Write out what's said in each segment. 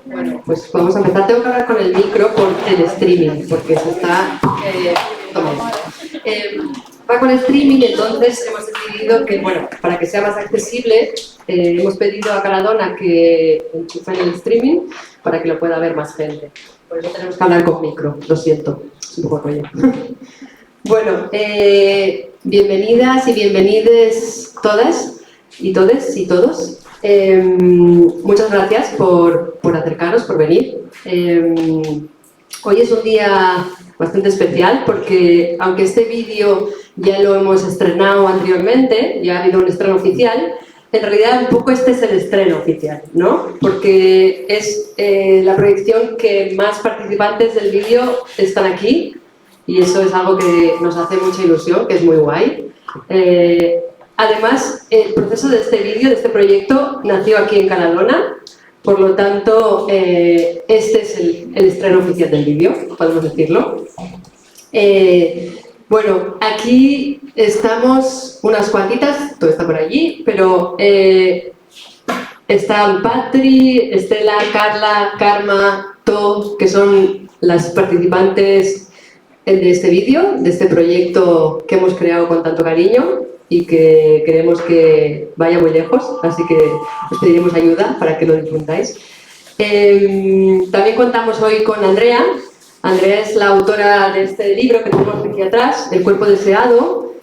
Bueno, pues vamos a empezar. Tengo que hablar con el micro por el streaming, porque se está... va con el streaming, entonces hemos decidido que, bueno, para que sea más accesible, hemos pedido a Caladona que enchufe el streaming para que lo pueda ver más gente. Por eso tenemos que hablar con micro, lo siento, es un poco rollo. Bueno, bienvenidas y bienvenides todas y todes y todos. Muchas gracias por acercaros, por venir. Hoy es un día bastante especial porque, aunque este vídeo ya lo hemos estrenado anteriormente, ya ha habido un estreno oficial, en realidad un poco este es el estreno oficial, ¿no? Porque es la proyección que más participantes del vídeo están aquí y eso es algo que nos hace mucha ilusión, que es muy guay. Además, el proceso de este vídeo, de este proyecto, nació aquí en Caladona, por lo tanto, este es el estreno oficial del vídeo, podemos decirlo. Bueno, aquí estamos unas cuantitas, todo está por allí, pero están Patri, Estela, Carla, Karma, To, que son las participantes de este vídeo, de este proyecto que hemos creado con tanto cariño y que queremos que vaya muy lejos, así que os pediremos ayuda para que lo difundáis. También contamos hoy con Andrea. Andrea es la autora de este libro que tenemos aquí atrás, El cuerpo deseado,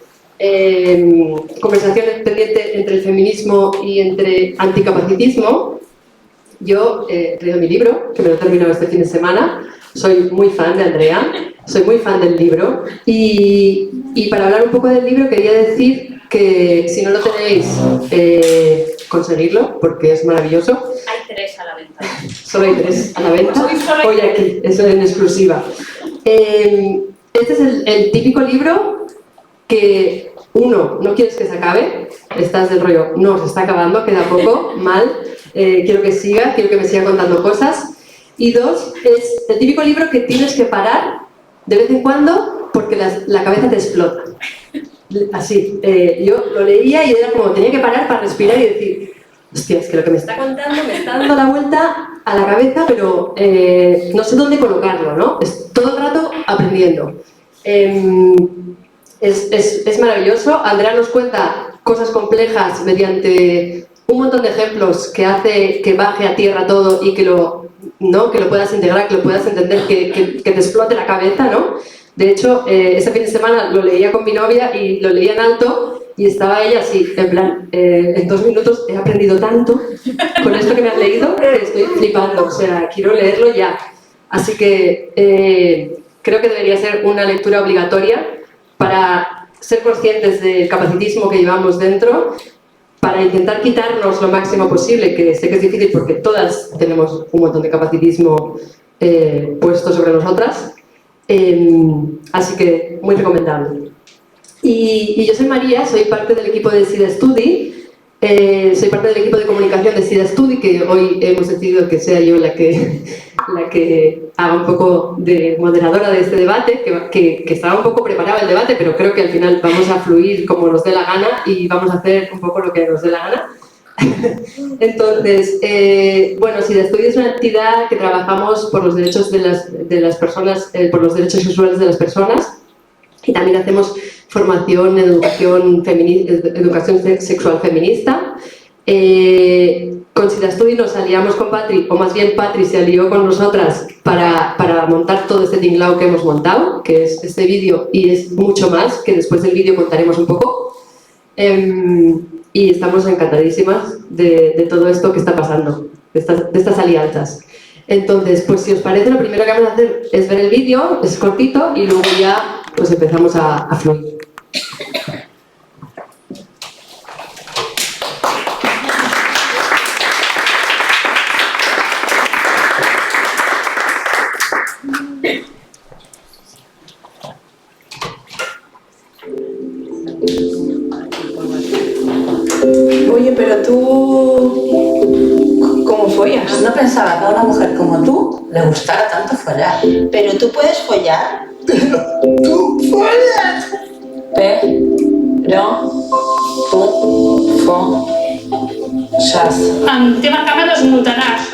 conversación pendiente entre el feminismo y entre anticapacitismo. Yo he traído mi libro, que me lo he terminado este fin de semana. Soy muy fan de Andrea, soy muy fan del libro y para hablar un poco del libro quería decir que si no lo tenéis, conseguirlo porque es maravilloso. Hay 3 a la venta. Solo hay 3 a la venta, hoy aquí, eso es en exclusiva. Este es el típico libro que, uno, no quieres que se acabe, estás del rollo, no, se está acabando, queda poco, mal, quiero que siga, quiero que me siga contando cosas. Y 2, es el típico libro que tienes que parar de vez en cuando porque la cabeza te explota. Así, yo lo leía y era como, tenía que parar para respirar y decir, hostia, es que lo que me está contando me está dando la vuelta a la cabeza, pero no sé dónde colocarlo, ¿no? Es todo el rato aprendiendo. Es maravilloso. Andrea nos cuenta cosas complejas mediante un montón de ejemplos que hace que baje a tierra todo y que lo puedas integrar, que lo puedas entender, que te explote la cabeza, ¿no? De hecho, ese fin de semana lo leía con mi novia y lo leía en alto y estaba ella así, en plan, en 2 minutos he aprendido tanto con esto que me has leído que estoy flipando, o sea, quiero leerlo ya. Así que creo que debería ser una lectura obligatoria para ser conscientes del capacitismo que llevamos dentro, para intentar quitarnos lo máximo posible, que sé que es difícil porque todas tenemos un montón de capacitismo puesto sobre nosotras, así que muy recomendable. Y yo soy María, soy parte del equipo de SIDA Study, soy parte del equipo de comunicación de SIDA Study, que hoy hemos decidido que sea yo la que haga un poco de moderadora de este debate, que estaba un poco preparado el debate, pero creo que al final vamos a fluir como nos dé la gana y vamos a hacer un poco lo que nos dé la gana. Entonces, bueno, SIDA Study es una entidad que trabajamos por los derechos de las personas, por los derechos sexuales de las personas y también hacemos formación en educación sexual feminista. Con SIDA Study nos aliamos con Patri, o más bien Patri se alió con nosotras para montar todo este tinglao que hemos montado, que es este vídeo y es mucho más, que después del vídeo contaremos un poco. Y estamos encantadísimas de todo esto que está pasando, de estas alianzas. Entonces, pues si os parece, lo primero que vamos a hacer es ver el vídeo, es cortito, y luego ya pues empezamos a fluir. Oye, pero tú... ¿Cómo follas? No pensaba que a una mujer como tú le gustara tanto follar. ¿Pero tú puedes follar? ¡Tú follas! Pero... tú... fo... Saps? T'he marcat dos mutaràs,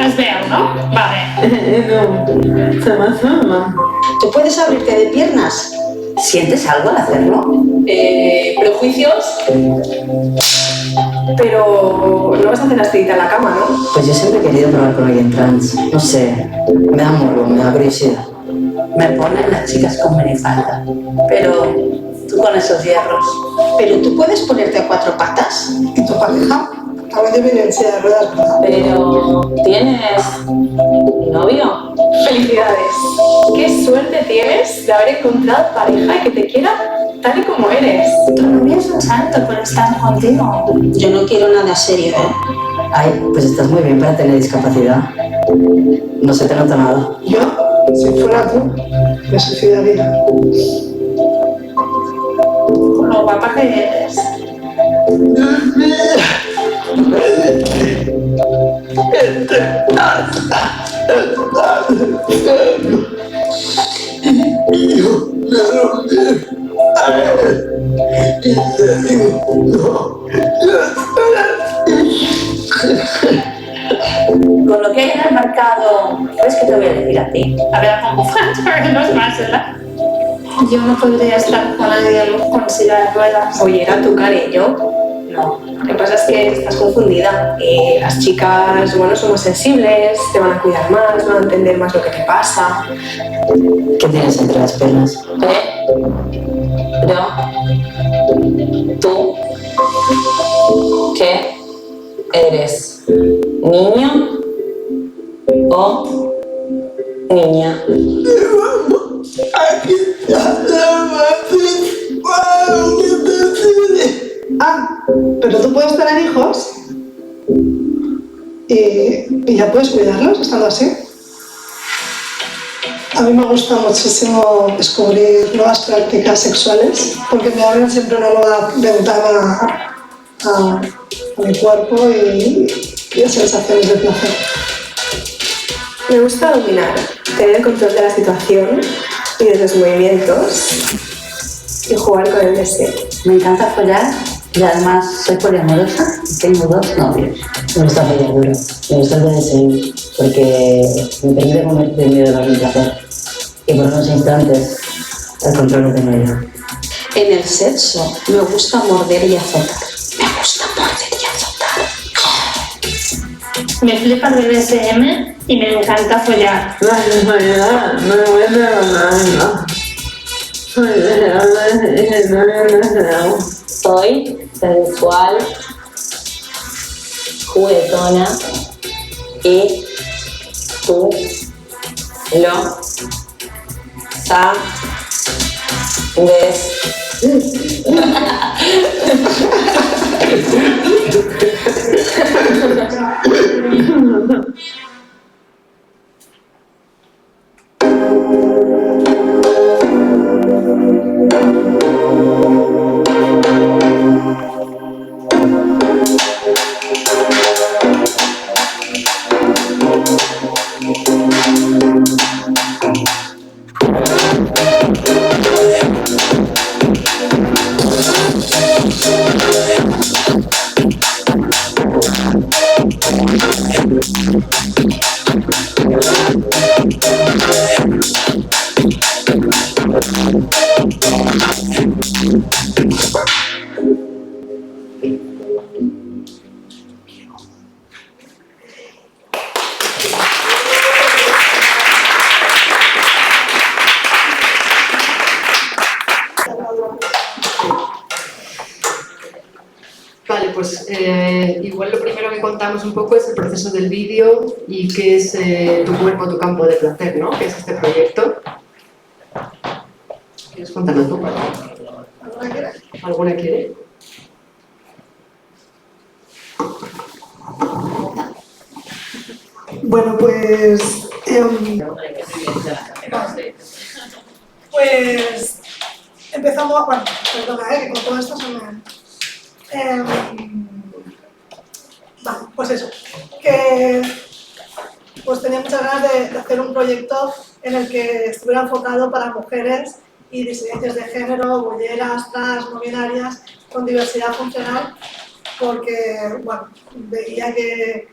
es veu, no? Vale. No, se me asoma. ¿Tú puedes abrirte de piernas? ¿Sientes algo al hacerlo? Prejuicios, pero no vas a hacer la estirita en la cama, ¿no? Pues yo siempre he querido probar con alguien trans. No sé, me da morbo, me da curiosidad. Me ponen las chicas con minifalda, pero tú con esos hierros. ¿Pero tú puedes ponerte a cuatro patas? ¿Y tu pareja? También debe ir en silla de ruedas, ¿verdad? Pero ¿tienes novio? Felicidades. Qué suerte tienes de haber encontrado pareja y que te quiera tal y como eres. Tu novio es un santo por estar contigo. Yo no quiero nada serio, ¿eh? Ay, pues estás muy bien para tener discapacidad. No se te nota nada. Yo, si fuera tú, me suicidaría. Con lo guapa que eres. Con lo que hay en el mercado, ¿sabes qué te voy a decir a ti? A ver, com ho fas? Perquè no és fàcil, Yo no podría estar con alguien con silla de ruedas. Oye, era tu cariño. No, lo que pasa es que estás confundida. Las chicas, bueno, somos sensibles, te van a cuidar más, van a entender más lo que te pasa. ¿Qué tienes entre las piernas? Pero, ¿tú qué eres? ¿Niño o niña? Ah, pero tú puedes tener hijos y ya puedes cuidarlos estando así. A mí me gusta muchísimo descubrir nuevas prácticas sexuales porque me abren siempre una nueva ventana a mi cuerpo y a sensaciones de placer. Me gusta dominar, tener el control de la situación y de los movimientos y jugar con el deseo. Me encanta follar y además soy poliamorosa y tengo 2 novios. Me gusta follar duro. Me gusta el BDSM porque me permite convertir miedo en un placer. Y por unos instantes, el control lo tengo yo. En el sexo me gusta morder y azotar. Me gusta morder y azotar. Me flipa el BDSM y me encanta follar. La sexualidad no me gusta nada. Soy sensual, juguetona y tú lo sabes. Vale, pues igual lo primero que contamos un poco es el proceso del vídeo y qué es Tu cuerpo, tu campo de placer, ¿no? ¿Qué es este proyecto? ¿Quieres contarlo tú? ¿Alguna quiere? Bueno, pues pues empezamos, bueno, perdona, que con todo esto se me... vale, pues eso, que pues tenía muchas ganas de hacer un proyecto en el que estuviera enfocado para mujeres y disidencias de género, bolleras, trans, no binarias, con diversidad funcional porque bueno, veía que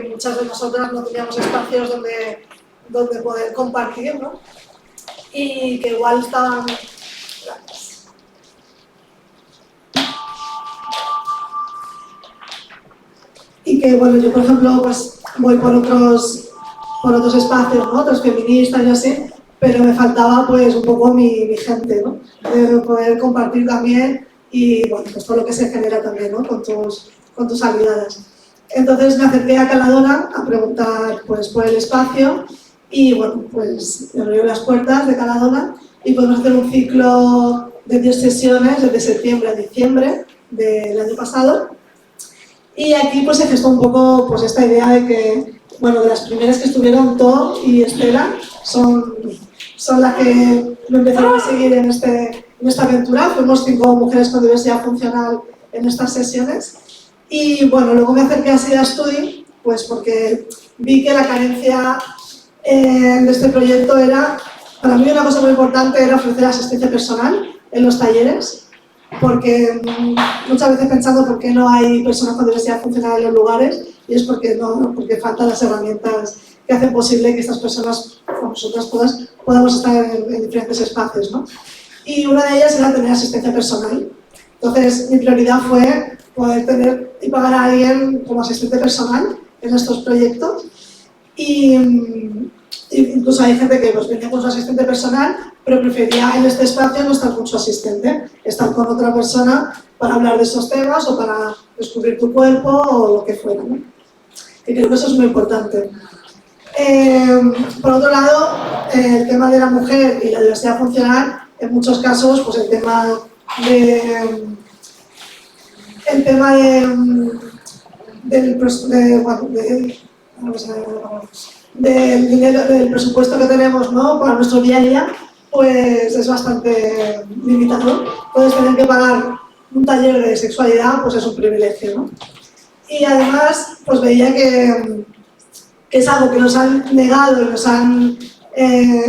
muchas de nosotras no teníamos espacios donde poder compartir, ¿no? Y que igual estaban... Y que, bueno, yo por ejemplo pues voy por otros espacios, ¿no? Otros feministas y así, pero me faltaba pues un poco mi gente, ¿no? De poder compartir también y, bueno, pues todo lo que se genera también, ¿no? Con tus aliadas. Entonces me acerqué a Caladona a preguntar pues por el espacio y, bueno, pues me abrió las puertas de Caladona y podemos hacer un ciclo de 10 sesiones desde septiembre a diciembre del año pasado. Y aquí pues se gestó un poco pues esta idea de que, bueno, de las primeras que estuvieron, To y Estela, son las que lo empezaron a seguir en esta aventura. Fuimos 5 mujeres con diversidad funcional en estas sesiones. Y bueno, luego me acerqué a SIDA Study, pues porque vi que la carencia de este proyecto era, para mí una cosa muy importante era ofrecer asistencia personal en los talleres, porque muchas veces pensando por qué no hay personas con diversidad funcional en los lugares, y es porque faltan las herramientas que hacen posible que estas personas, como nosotras todas, podamos estar en diferentes espacios, ¿no? Y una de ellas era tener asistencia personal. Entonces, mi prioridad fue poder tener y pagar a alguien como asistente personal en estos proyectos. Y incluso hay gente que pues, venía con su asistente personal, pero prefería en este espacio no estar con su asistente, estar con otra persona para hablar de esos temas o para descubrir tu cuerpo o lo que fuera, ¿no? Y creo que eso es muy importante. Por otro lado, el tema de la mujer y la diversidad funcional, en muchos casos, pues el tema del dinero, del presupuesto que tenemos, ¿no? Para nuestro día a día, pues es bastante limitado. Entonces tener que pagar un taller de sexualidad pues es un privilegio, ¿no? Y además pues veía que es algo que nos han negado y nos han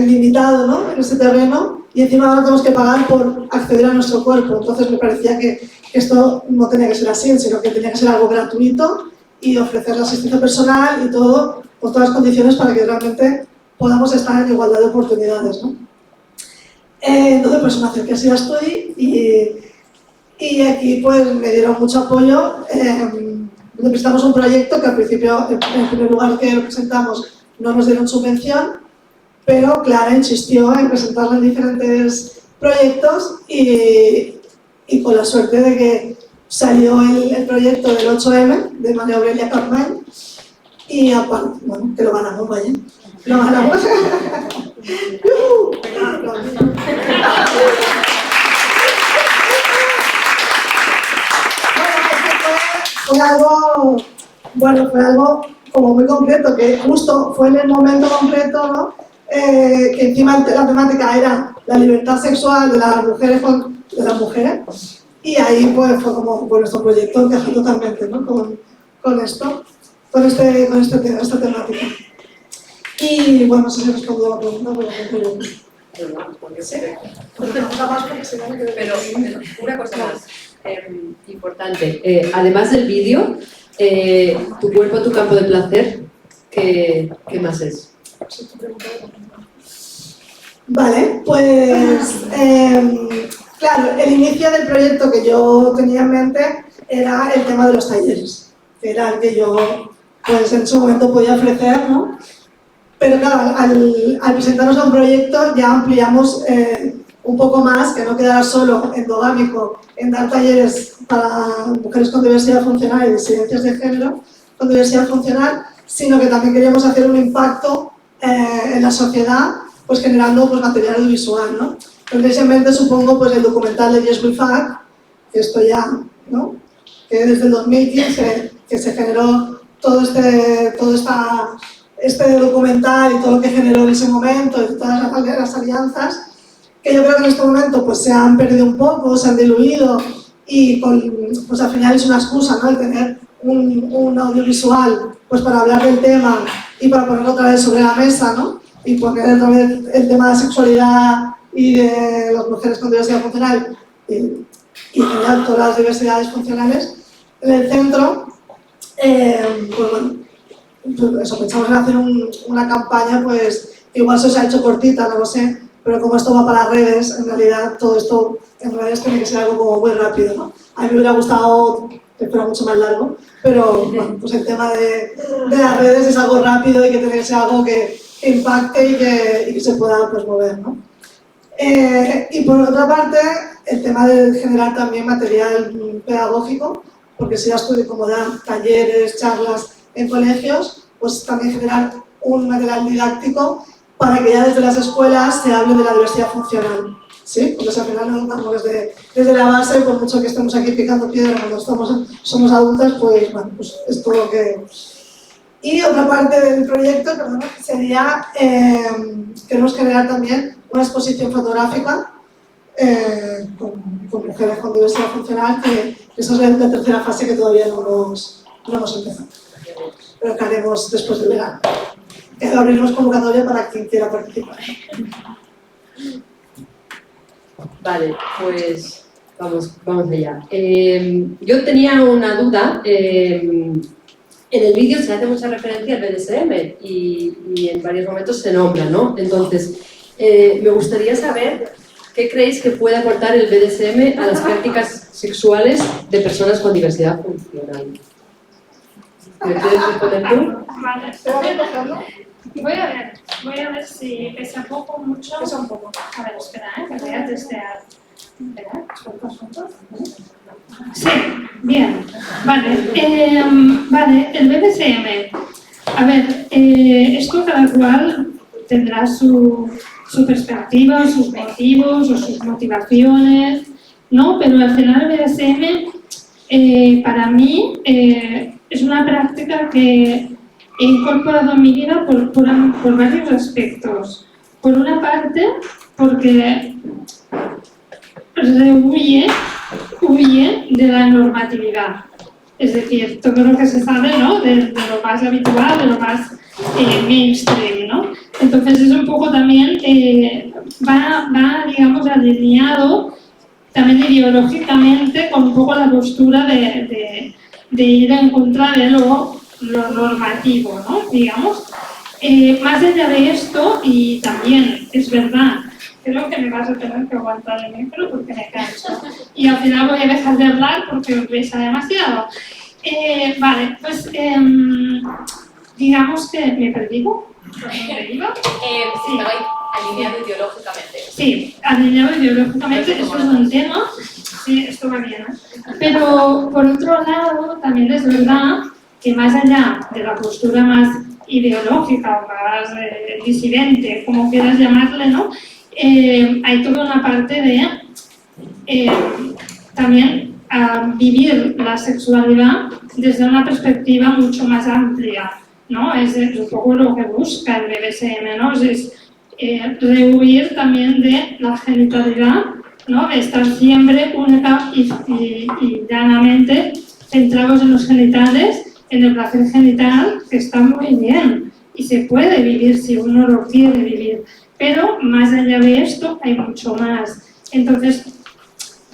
limitado, ¿no? En este terreno, y encima ahora tenemos que pagar por acceder a nuestro cuerpo. Entonces me parecía que esto no tenía que ser así, sino que tenía que ser algo gratuito y ofrecer la asistencia personal y todo con todas las condiciones para que realmente podamos estar en igualdad de oportunidades, ¿no? Entonces pues me acerqué a SIDA Study y aquí pues me dieron mucho apoyo. Le presentamos un proyecto que al principio, en primer lugar que lo presentamos, no nos dieron subvención, pero Clara insistió en presentarlo en diferentes proyectos y con la suerte de que salió el proyecto del 8M de María Aurelia Carmel y aparte, bueno, que lo ganamos, vaya, lo ganamos. Fue algo como muy concreto, que justo fue en el momento concreto, ¿no? Que encima la temática era la libertad sexual de las mujeres, y ahí pues fue como nuestro proyecto encajó totalmente, ¿no? con esta temática. Y bueno, no sé si he respondido a la pregunta, pero una cosa más importante, además del vídeo, tu cuerpo, tu campo de placer, ¿qué más es? Vale, pues claro, el inicio del proyecto que yo tenía en mente era el tema de los talleres, que era el que yo pues en su momento podía ofrecer, ¿no? Pero claro, al presentarnos a un proyecto ya ampliamos un poco más, que no quedara solo endogámico en dar talleres para mujeres con diversidad funcional y disidencias de género con diversidad funcional, sino que también queríamos hacer un impacto en la sociedad, pues generando pues, material audiovisual, ¿no? Precisamente supongo pues, el documental de Yes We Fuck, que esto ya, ¿no? Que desde el 2015 que se generó todo este documental y todo lo que generó en ese momento y todas las alianzas, que yo creo que en este momento pues, se han perdido un poco, se han diluido y pues al final es una excusa, ¿no? El tener un audiovisual pues, para hablar del tema y para ponerlo otra vez sobre la mesa, ¿no? Y poner otra vez el tema de la sexualidad y de las mujeres con diversidad funcional y en general todas las diversidades funcionales, en el centro, pues bueno, eso, pensamos en hacer una campaña, pues igual se os ha hecho cortita, no lo sé, pero como esto va para las redes, en realidad todo esto en redes tiene que ser algo como muy rápido, ¿no? A mí me hubiera gustado que fuera mucho más largo, pero bueno, pues el tema de las redes es algo rápido y que tiene que ser algo que impacte y que se pueda pues, mover, ¿no? Y por otra parte, el tema de generar también material pedagógico, porque si ya estoy como dar talleres, charlas en colegios, pues también generar un material didáctico para que ya desde las escuelas se hable de la diversidad funcional. ¿Sí? Porque si al final nos educamos desde la base, por mucho que estemos aquí picando piedra cuando somos adultas, pues bueno, pues es todo lo que... Y otra parte del proyecto, perdona, sería, queremos generar también una exposición fotográfica con mujeres con diversidad funcional, que esa es la tercera fase que todavía no hemos empezado, pero que haremos después del verano. Abriremos convocatoria para quien quiera participar. Vale, pues vamos allá. Yo tenía una duda. En el vídeo se hace mucha referencia al BDSM y en varios momentos se nombra, ¿no? Entonces, me gustaría saber qué creéis que puede aportar el BDSM a las prácticas sexuales de personas con diversidad funcional. ¿Me quieres responder tú? Vale. Voy a ver si pesa poco, mucho. Pesa un poco. A ver, espera, que voy a testear. Espera, ¿cuántos? Sí, bien. Vale, el BDSM. A ver, esto cada cual tendrá su perspectiva, sus motivos o sus motivaciones, ¿no? Pero al final el BDSM para mí es una práctica que he incorporado en mi vida por varios aspectos. Por una parte, porque huye de la normatividad. Es decir, todo lo que se sabe, ¿no? de lo más habitual, de lo más mainstream, ¿no? Entonces es un poco también, va, digamos, alineado también ideológicamente con un poco la postura de ir en contra de lo normativo, ¿no? Digamos. Más allá de esto, y también es verdad, creo que me vas a tener que aguantar el micro porque me canso. Y al final voy a dejar de hablar porque os pesa demasiado. Vale, pues digamos que me he perdido. ¿Dónde iba? Sí, estaba alineado ideológicamente. Sí, alineado ideológicamente, eso es un tema. Sí, esto va bien, ¿eh? Pero por otro lado, también es verdad que más allá de la postura más ideológica o más disidente, como quieras llamarle, ¿no? Hay toda una parte de también vivir la sexualidad desde una perspectiva mucho más amplia, ¿no? Es un poco lo que busca el BDSM, ¿no? Es rehuir también de la genitalidad, ¿no? De estar siempre única y llanamente centrados en los genitales, en el placer genital, que está muy bien y se puede vivir si uno lo quiere vivir, pero más allá de esto hay mucho más. Entonces,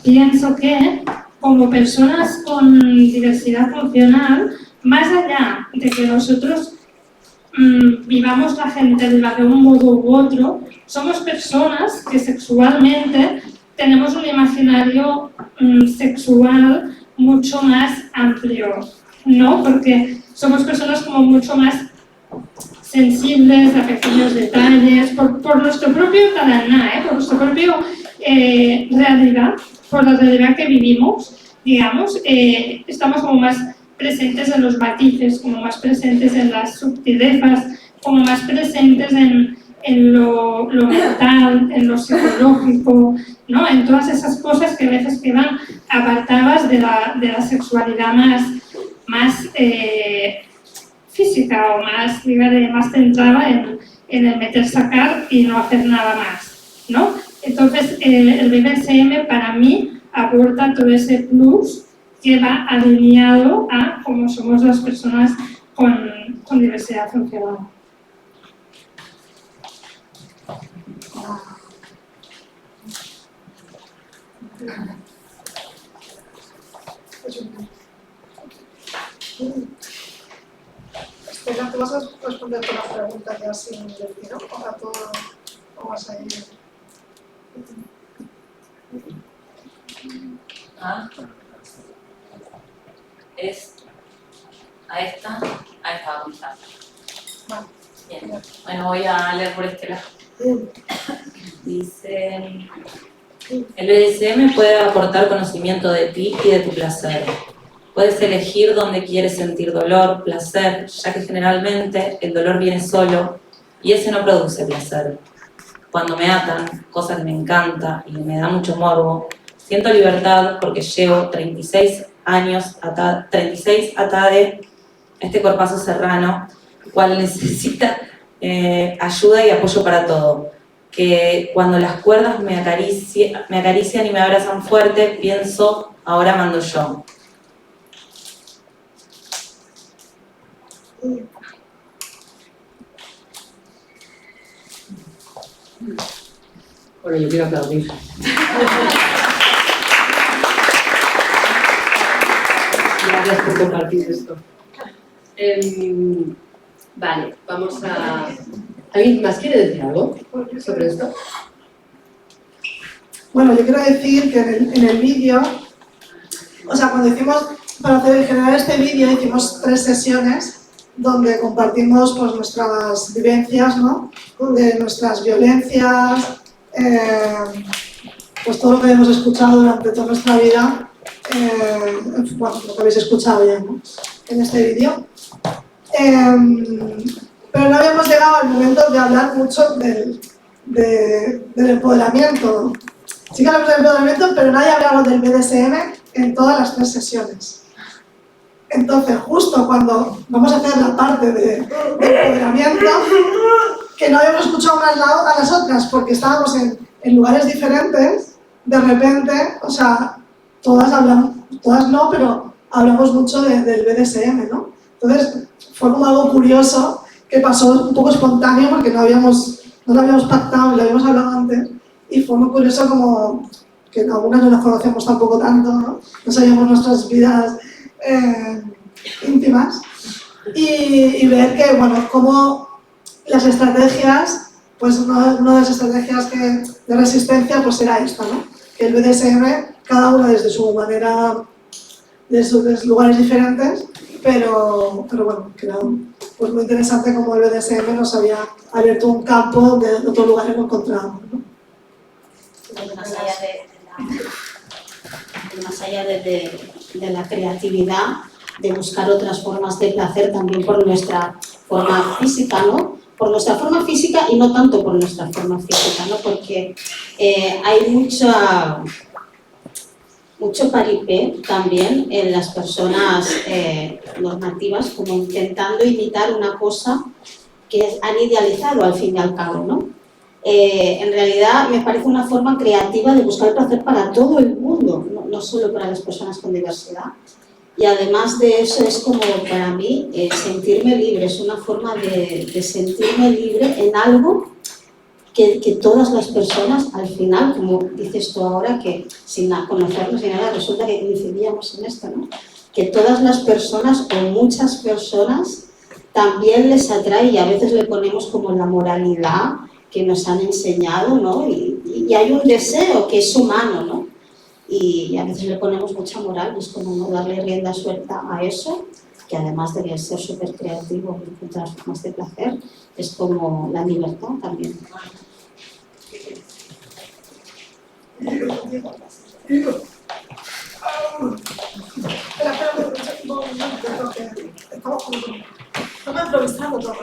pienso que como personas con diversidad funcional, más allá de que nosotros vivamos la genitalidad de un modo u otro, somos personas que sexualmente tenemos un imaginario sexual mucho más amplio, ¿no? Porque somos personas como mucho más sensibles a pequeños detalles, por nuestro propio taraná, por nuestra propia realidad, por la realidad que vivimos, digamos, estamos como más presentes en los matices, como más presentes en las sutilezas, como más presentes en lo mental, en lo psicológico, ¿no? En todas esas cosas que a veces quedan apartadas de la sexualidad más física o más, digamos, más centrada en el meter, sacar y no hacer nada más, ¿no? Entonces, el BDSM para mí aporta todo ese plus que va alineado a cómo somos las personas con diversidad funcional. Estela, ¿tú vas a responder con la pregunta ya sin decir, ¿no? Para todo, ¿cómo vas a ir? A esta pregunta. Bien. Bueno, voy a leer por este lado. Dice: el BDSM puede aportar conocimiento de ti y de tu placer. Puedes elegir dónde quieres sentir dolor, placer, ya que generalmente el dolor viene solo y ese no produce placer. Cuando me atan, cosa que me encanta y me da mucho morbo, siento libertad porque llevo 36 años atada de este cuerpazo serrano, el cual necesita ayuda y apoyo para todo. Que cuando las cuerdas me acarician y me abrazan fuerte, pienso, ahora mando yo. Bueno, yo quiero aplaudir. Gracias por compartir esto. Vale, vamos a... ¿Alguien más quiere decir algo sobre esto? Bueno, yo quiero decir que en el vídeo, o sea, cuando hicimos, para generar este vídeo, hicimos 3 sesiones donde compartimos pues, nuestras vivencias, ¿no? De nuestras violencias, pues todo lo que hemos escuchado durante toda nuestra vida, bueno, lo que habéis escuchado ya, ¿no? En este vídeo. Pero no habíamos llegado al momento de hablar mucho del empoderamiento, ¿no? Sí que hablamos del empoderamiento, pero nadie hablaba del BDSM en todas las 3 sesiones. Entonces, justo cuando vamos a hacer la parte de empoderamiento, que no habíamos escuchado unas a las otras porque estábamos en lugares diferentes, de repente, o sea, todas no, pero hablamos mucho del BDSM, ¿no? Entonces, fue como algo curioso que pasó un poco espontáneo porque no lo habíamos pactado y lo habíamos hablado antes, y fue muy curioso como que algunas no nos conocemos tampoco tanto, ¿no? No sabíamos nuestras vidas íntimas, y ver que, bueno, como las estrategias, pues una de las estrategias de resistencia pues era esta, ¿no? Que el BDSM, cada uno desde su manera, desde sus lugares diferentes, pero bueno, que era pues muy interesante como el BDSM nos había abierto un campo de otros lugares que no encontrábamos, ¿no? Más allá de la creatividad, de buscar otras formas de placer también por nuestra forma física, ¿no? Por nuestra forma física y no tanto por nuestra forma física, ¿no? Porque hay mucho paripé también en las personas normativas, como intentando imitar una cosa que han idealizado al fin y al cabo, ¿no? En realidad me parece una forma creativa de buscar el placer para todo el mundo, no solo para las personas con diversidad. Y además de eso es como para mí sentirme libre, es una forma de sentirme libre en algo que todas las personas al final, como dices tú ahora, que sin conocernos ni nada, resulta que coincidíamos en esto, ¿no? Que todas las personas o muchas personas también les atrae y a veces le ponemos como la moralidad que nos han enseñado, ¿no? Y hay un deseo que es humano, ¿no? Y a veces le ponemos mucha moral, es como no darle rienda suelta a eso, que además de ser súper creativo y encontrar formas de placer, es como la libertad también. Estamos improvisando todo.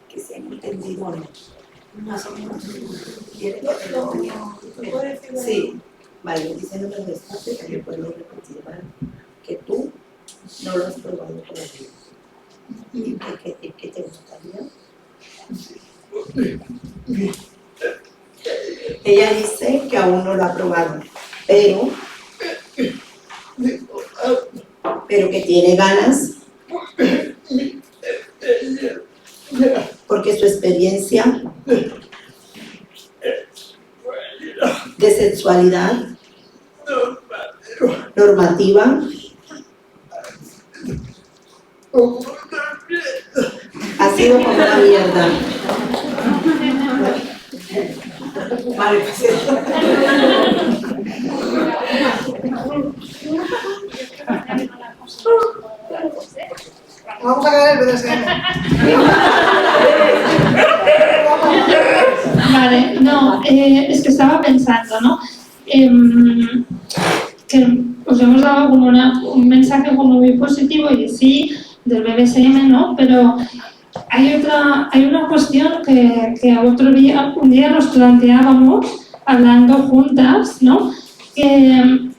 Que se ha entendido, ¿no? Más o menos. Sí, vale, diciéndolo despacio que puedo repetir, ¿vale? Que tú no lo has probado todavía. ¿Y qué te gustaría? Ella dice que aún no lo ha probado, pero que tiene ganas porque su experiencia de sexualidad normativa ha sido como una mierda. Vale, pues Vamos a caer el BDSM. Vale, no, es que estaba pensando, ¿no? Que os hemos dado como un mensaje como muy positivo y sí, del BDSM, ¿no? Pero hay una cuestión que un día nos planteábamos hablando juntas, ¿no? Que,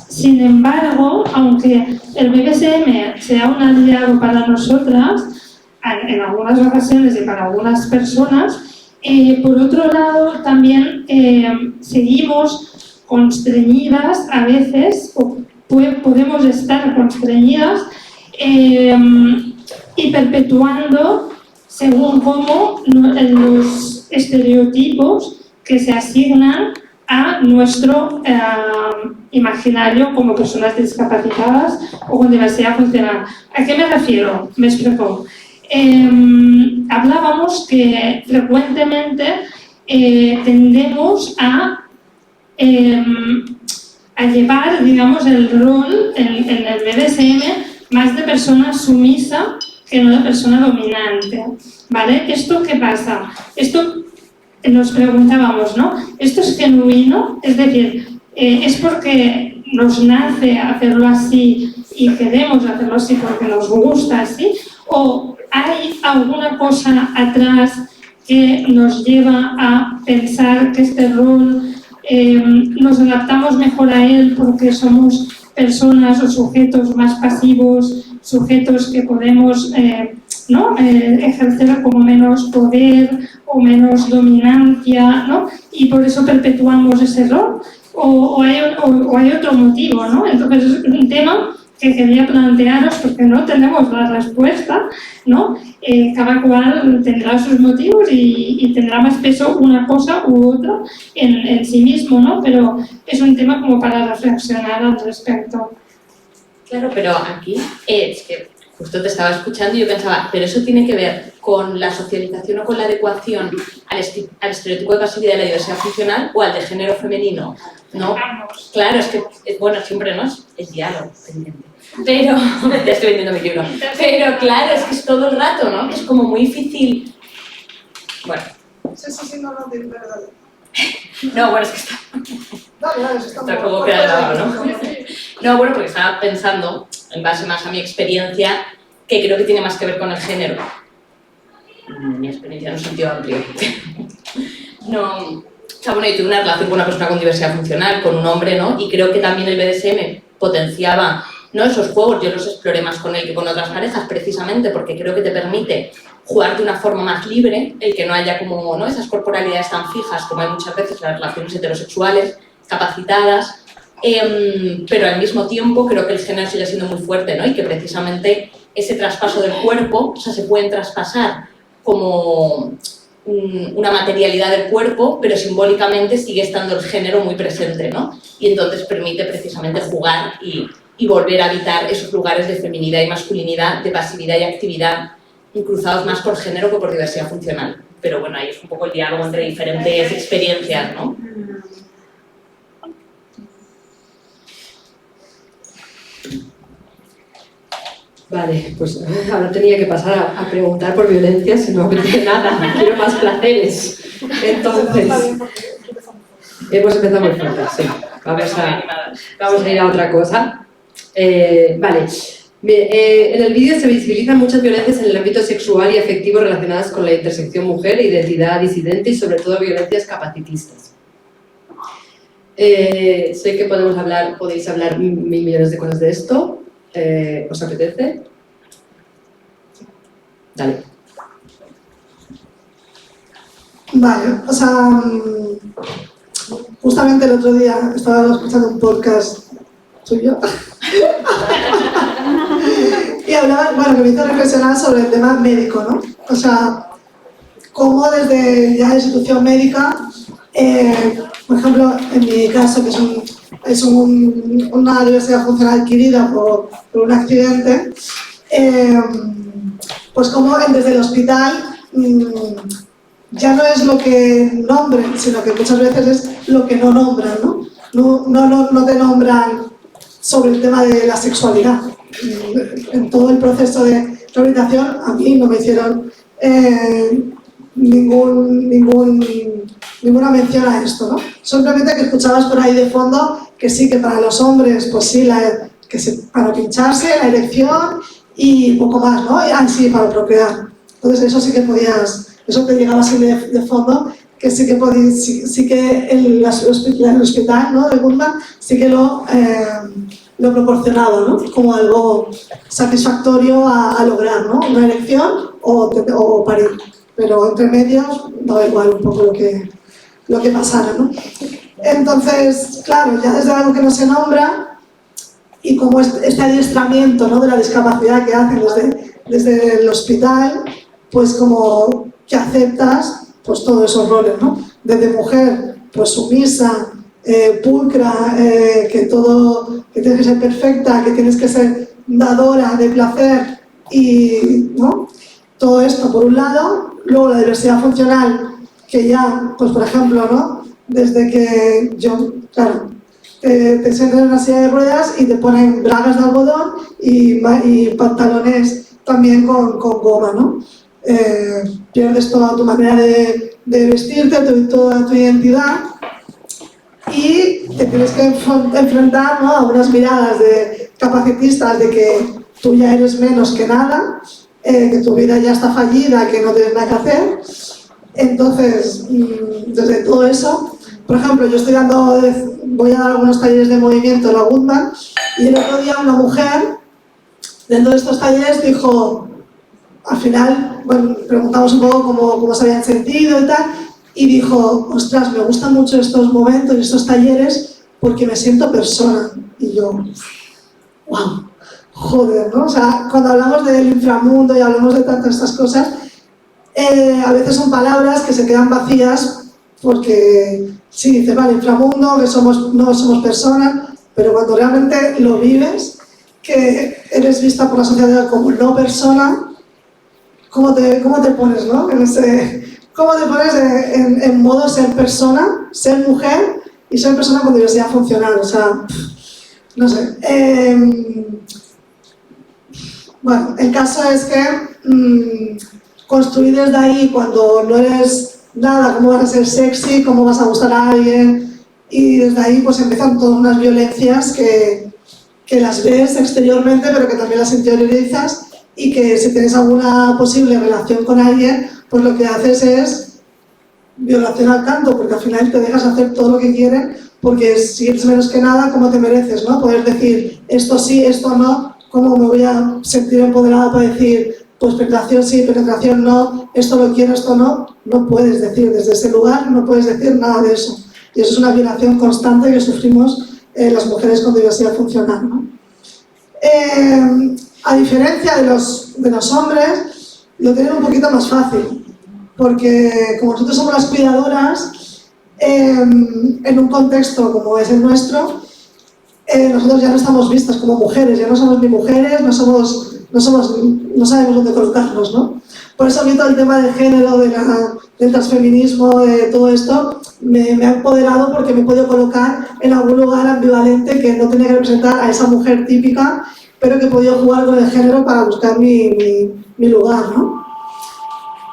sin embargo, aunque el BDSM sea un aliado para nosotras, en algunas ocasiones y para algunas personas, por otro lado también seguimos constreñidas a veces, o podemos estar constreñidas y perpetuando según cómo los estereotipos que se asignan a nuestro imaginario como personas discapacitadas o con diversidad funcional. ¿A qué me refiero? Me explico. Hablábamos que frecuentemente tendemos a llevar, digamos, el rol en el BDSM más de persona sumisa que no de persona dominante, ¿vale? ¿Esto qué pasa? Esto nos preguntábamos, ¿no? ¿Esto es genuino? Es decir, ¿es porque nos nace hacerlo así y queremos hacerlo así porque nos gusta así? ¿O hay alguna cosa atrás que nos lleva a pensar que este rol nos adaptamos mejor a él porque somos personas o sujetos más pasivos, sujetos que podemos ejercer como menos poder o menos dominancia, ¿no? Y por eso perpetuamos ese rol? ¿O hay otro motivo, ¿no? Entonces es un tema que quería plantearos porque no tenemos la respuesta, ¿no? Cada cual tendrá sus motivos y tendrá más peso una cosa u otra en sí mismo, ¿no? Pero es un tema como para reflexionar al respecto. Claro, pero aquí es que justo te estaba escuchando y yo pensaba, pero eso tiene que ver con la socialización o con la adecuación al estereotipo de pasividad de la diversidad funcional o al de género femenino, ¿no? Claro, es que, bueno, siempre no es diálogo pendiente. Pero, ya estoy vendiendo mi libro, pero claro, es que es todo el rato, ¿no? Es como muy difícil. Bueno. Sí, no, tiene verdad. No, bueno, es que está como quedado, ¿no? No, bueno, porque estaba pensando, en base más a mi experiencia, que creo que tiene más que ver con el género. Mi experiencia en un sentido amplio. No, o sea, bueno, yo tuve una relación con una persona con diversidad funcional, con un hombre, ¿no? Y creo que también el BDSM potenciaba, ¿no?, esos juegos. Yo los exploré más con él que con otras parejas, precisamente porque creo que te permite jugar de una forma más libre, el que no haya como, ¿no?, esas corporalidades tan fijas como hay muchas veces en las relaciones heterosexuales, capacitadas, pero al mismo tiempo creo que el género sigue siendo muy fuerte, ¿no? Y que precisamente ese traspaso del cuerpo, o sea, se pueden traspasar como una materialidad del cuerpo, pero simbólicamente sigue estando el género muy presente, ¿no? Y entonces permite precisamente jugar y volver a habitar esos lugares de feminidad y masculinidad, de pasividad y actividad, cruzados más por género que por diversidad funcional. pero bueno, ahí es un poco el diálogo entre diferentes experiencias, ¿no? Vale, pues ahora tenía que pasar a preguntar por violencia, si no apetece nada, quiero más placeres. Entonces, hemos empezado muy fuerte, sí. Vamos a ir a otra cosa. Vale. En el vídeo se visibilizan muchas violencias en el ámbito sexual y afectivo relacionadas con la intersección mujer, identidad disidente y sobre todo violencias capacitistas. Sé que podéis hablar mil millones de cosas de esto. ¿Os apetece? Dale. Vale, o sea, justamente el otro día estaba escuchando un podcast tuyo y hablaba, bueno, que me hizo reflexionar sobre el tema médico, ¿no? O sea, cómo desde ya la institución médica, por ejemplo, en mi caso, que es una diversidad funcional adquirida por un accidente, pues como desde el hospital ya no es lo que nombren, sino que muchas veces es lo que no nombran, ¿no? No te nombran sobre el tema de la sexualidad. En todo el proceso de rehabilitación a mí no me hicieron ninguna mención a esto, ¿no? Simplemente que escuchabas por ahí de fondo que sí, que para los hombres, pues sí, para pincharse, la erección y poco más, ¿no? Y sí, para procrear. Entonces eso sí que podías, eso te llegaba así de fondo, que sí que podías, sí que el hospital, ¿no? De Gundam sí que lo proporcionaba, ¿no? Como algo satisfactorio a lograr, ¿no? Una erección o parir. Pero entre medios daba igual un poco lo que pasara, ¿no? Entonces, claro, ya desde algo que no se nombra y como este adiestramiento, ¿no? De la discapacidad que hacen desde el hospital, pues como que aceptas pues todos esos roles, ¿no? Desde mujer, pues sumisa, pulcra, que tienes que ser perfecta, que tienes que ser dadora de placer y, ¿no? Todo esto por un lado. Luego la diversidad funcional, que ya, pues por ejemplo, ¿no? Desde que yo, claro, te sientas en una silla de ruedas y te ponen bragas de algodón y pantalones también con goma, ¿no? Pierdes toda tu manera de vestirte, toda tu identidad y te tienes que enfrentar, ¿no? A unas miradas capacitistas de que tú ya eres menos que nada, que tu vida ya está fallida, que no tienes nada que hacer. Entonces, desde todo eso, por ejemplo, yo voy a dar algunos talleres de movimiento en la Gundam y el otro día una mujer dentro de estos talleres dijo, al final, bueno, preguntamos un poco cómo se habían sentido y tal, y dijo, ostras, me gustan mucho estos momentos y estos talleres porque me siento persona. Y yo, wow. Joder, ¿no? O sea, cuando hablamos del inframundo y hablamos de tantas estas cosas, a veces son palabras que se quedan vacías porque sí, dices, vale, inframundo, que no somos personas, pero cuando realmente lo vives, que eres vista por la sociedad como no persona, ¿cómo te pones, ¿no? ¿Cómo te pones en modo ser persona, ser mujer y ser persona con diversidad funcional? O sea, no sé. Bueno, el caso es que construir desde ahí, cuando no eres nada, cómo vas a ser sexy, cómo vas a gustar a alguien, y desde ahí pues empiezan todas unas violencias que las ves exteriormente, pero que también las interiorizas, y que si tienes alguna posible relación con alguien, pues lo que haces es violación al canto, porque al final te dejas hacer todo lo que quieren, porque si eres menos que nada, ¿cómo te mereces, no? Poder decir esto sí, esto no. ¿Cómo me voy a sentir empoderada para decir, pues penetración sí, penetración no, esto lo quiero, esto no? No puedes decir, desde ese lugar no puedes decir nada de eso. Y eso es una violación constante que sufrimos las mujeres con diversidad funcional, ¿no? A diferencia de los hombres, lo tienen un poquito más fácil, porque como nosotros somos las cuidadoras, en un contexto como es el nuestro, nosotros ya no estamos vistas como mujeres, ya no somos ni mujeres, no sabemos dónde colocarnos, ¿no? Por eso a mí todo el tema del género, de del transfeminismo, de todo esto, me ha empoderado porque me he podido colocar en algún lugar ambivalente que no tenía que representar a esa mujer típica, pero que he podido jugar con el género para buscar mi lugar, ¿no?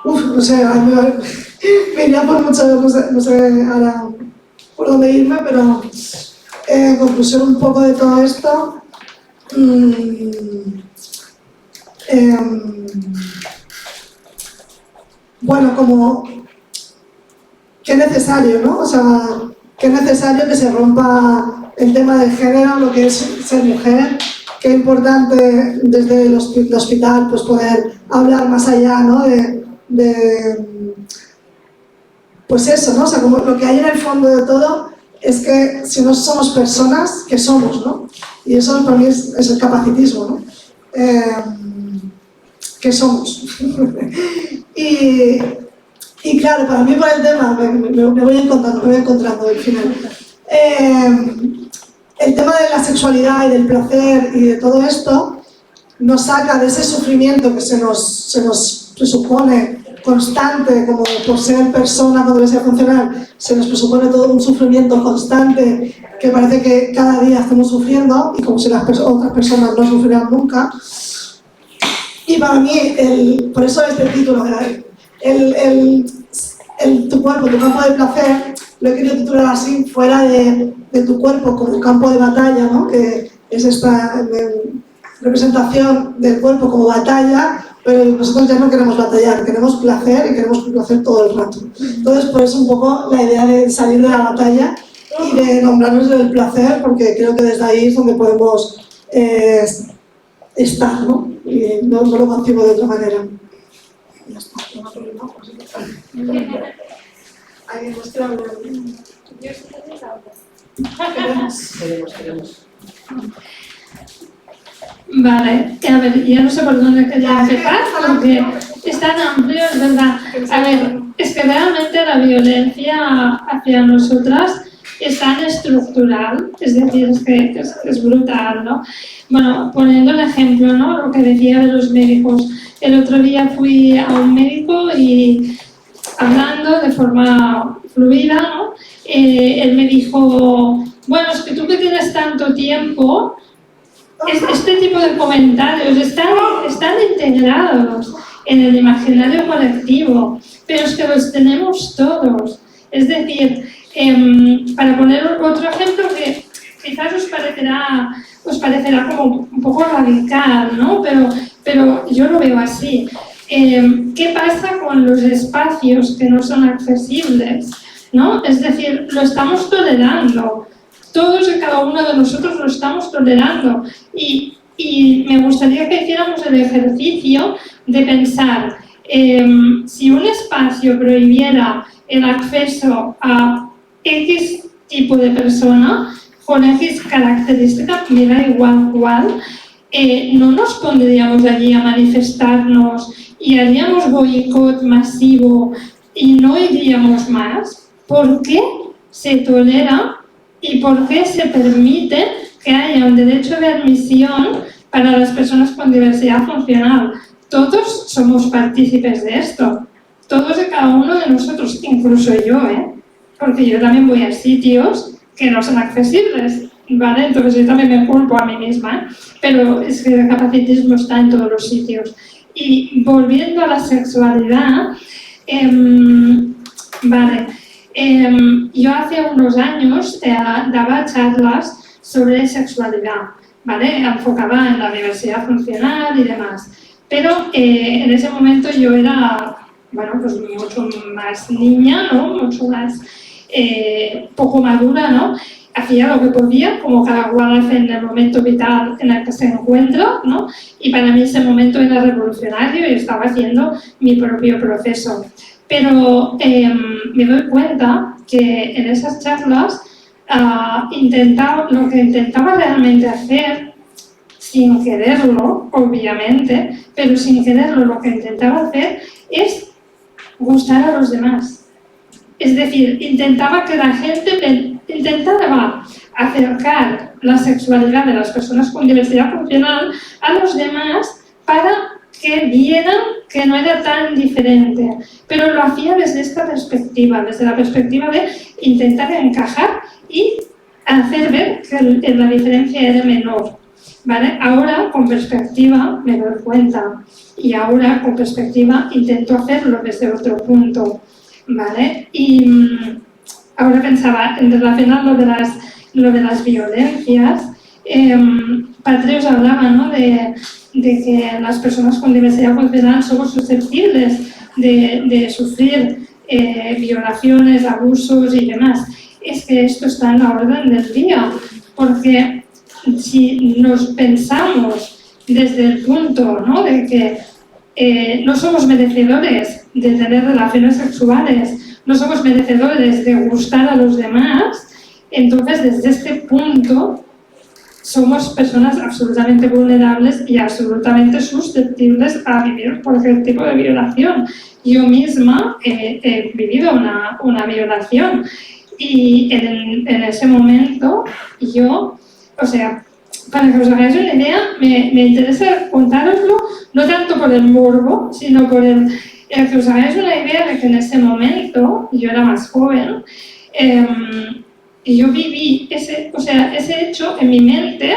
No sé, me iría por mucho, no sé ahora por dónde irme, pero en conclusión un poco de todo esto, bueno, como qué necesario, ¿no? O sea, qué necesario que se rompa el tema del género, lo que es ser mujer, qué importante desde el hospital pues poder hablar más allá, ¿no? Pues eso, ¿no? O sea, como lo que hay en el fondo de todo es que si no somos personas, ¿qué somos, no? Y eso para mí es el capacitismo, ¿no? ¿Qué somos? y claro, para mí por el tema me voy encontrando al final. El tema de la sexualidad y del placer y de todo esto nos saca de ese sufrimiento que se nos presupone constante, como por ser persona cuando ser funcional, se nos presupone todo un sufrimiento constante que parece que cada día estamos sufriendo y como si las otras personas no sufrieran nunca. Y para mí, por eso este título, tu cuerpo, tu campo de placer, lo he querido titular así, fuera de tu cuerpo como campo de batalla, ¿no? Que es esta representación del cuerpo como batalla, pero nosotros ya no queremos batallar, queremos placer y queremos placer todo el rato. Entonces, por eso un poco la idea de salir de la batalla y de nombrarnos del placer, porque creo que desde ahí es donde podemos estar, ¿no? Y no lo concibo de otra manera. Ya está, no hay problema. Alguien más quiere hablar. Queremos. Vale, a ver, ya no sé por dónde quería empezar, porque es tan amplio, es verdad. A ver, es que realmente la violencia hacia nosotras es tan estructural, es decir, es que es brutal, ¿no? Bueno, poniendo el ejemplo, ¿no? Lo que decía de los médicos. El otro día fui a un médico y hablando de forma fluida, ¿no? Él me dijo, bueno, es que tú que tienes tanto tiempo, este tipo de comentarios están integrados en el imaginario colectivo, pero es que los tenemos todos. Es decir, para poner otro ejemplo que quizás os parecerá como un poco radical, ¿no? Pero yo lo veo así. ¿Qué pasa con los espacios que no son accesibles, ¿no? Es decir, lo estamos tolerando. Todos y cada uno de nosotros lo estamos tolerando. Y me gustaría que hiciéramos el ejercicio de pensar, si un espacio prohibiera el acceso a X tipo de persona, con X característica, me da igual cuál, no nos pondríamos allí a manifestarnos y haríamos boicot masivo y no iríamos más. ¿Por qué se tolera y por qué se permite que haya un derecho de admisión para las personas con diversidad funcional? Todos somos partícipes de esto, todos y cada uno de nosotros, incluso yo, porque yo también voy a sitios que no son accesibles, ¿vale? Entonces yo también me culpo a mí misma, pero es que el capacitismo está en todos los sitios. Y volviendo a la sexualidad, yo hace unos años daba charlas sobre sexualidad, ¿vale? Enfocaba en la diversidad funcional y demás. Pero en ese momento yo era, bueno, pues mucho más niña, ¿no? Mucho más poco madura, ¿no? Hacía lo que podía, como cada cual hace en el momento vital en el que se encuentra, ¿no? Y para mí ese momento era revolucionario y estaba haciendo mi propio proceso. Pero me doy cuenta que en esas charlas lo que intentaba realmente hacer, sin quererlo, obviamente, pero sin quererlo lo que intentaba hacer es gustar a los demás. Es decir, intentaba que la gente intentaba acercar la sexualidad de las personas con diversidad funcional a los demás para que vieran que no era tan diferente, pero lo hacía desde esta perspectiva, desde la perspectiva de intentar encajar y hacer ver que la diferencia era menor, ¿vale? Ahora, con perspectiva, me doy cuenta, y ahora, con perspectiva, intento hacerlo desde otro punto, ¿vale? Y ahora pensaba, en relación a lo de las violencias, Patri os hablaba, ¿no?, de que las personas con diversidad funcional somos susceptibles de sufrir violaciones, abusos y demás. Es que esto está en la orden del día, porque si nos pensamos desde el punto, ¿no?, de que no somos merecedores de tener relaciones sexuales, no somos merecedores de gustar a los demás, entonces desde este punto somos personas absolutamente vulnerables y absolutamente susceptibles a vivir cualquier tipo de violación. Yo misma he vivido una violación y en ese momento yo, o sea, para que os hagáis una idea, me interesa contároslo, no tanto por el morbo, sino por que os hagáis una idea de que en ese momento, yo era más joven, y yo viví ese hecho en mi mente.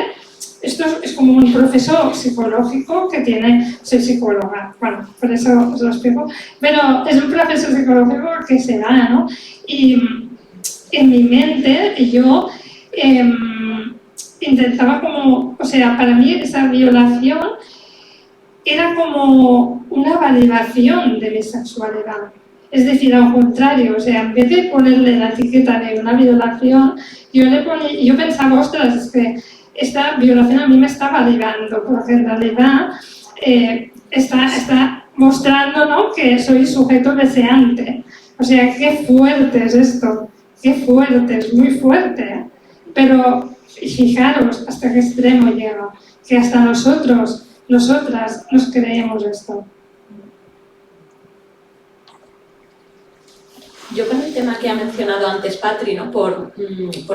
Esto es como un profesor psicológico que tiene, soy psicóloga, bueno, por eso os lo explico, pero es un profesor psicológico que se da, ¿no? Y en mi mente yo intentaba como, o sea, para mí esa violación era como una validación de mi sexualidad. Es decir, al contrario, o sea, en vez de ponerle la etiqueta de una violación, yo pensaba, ostras, es que esta violación a mí me está validando, porque en realidad está mostrando, ¿no?, que soy sujeto deseante. O sea, qué fuerte es esto, qué fuerte, es muy fuerte. Pero fijaros hasta qué extremo llega, que hasta nosotras nos creemos esto. Yo con el tema que ha mencionado antes Patri, ¿no?, por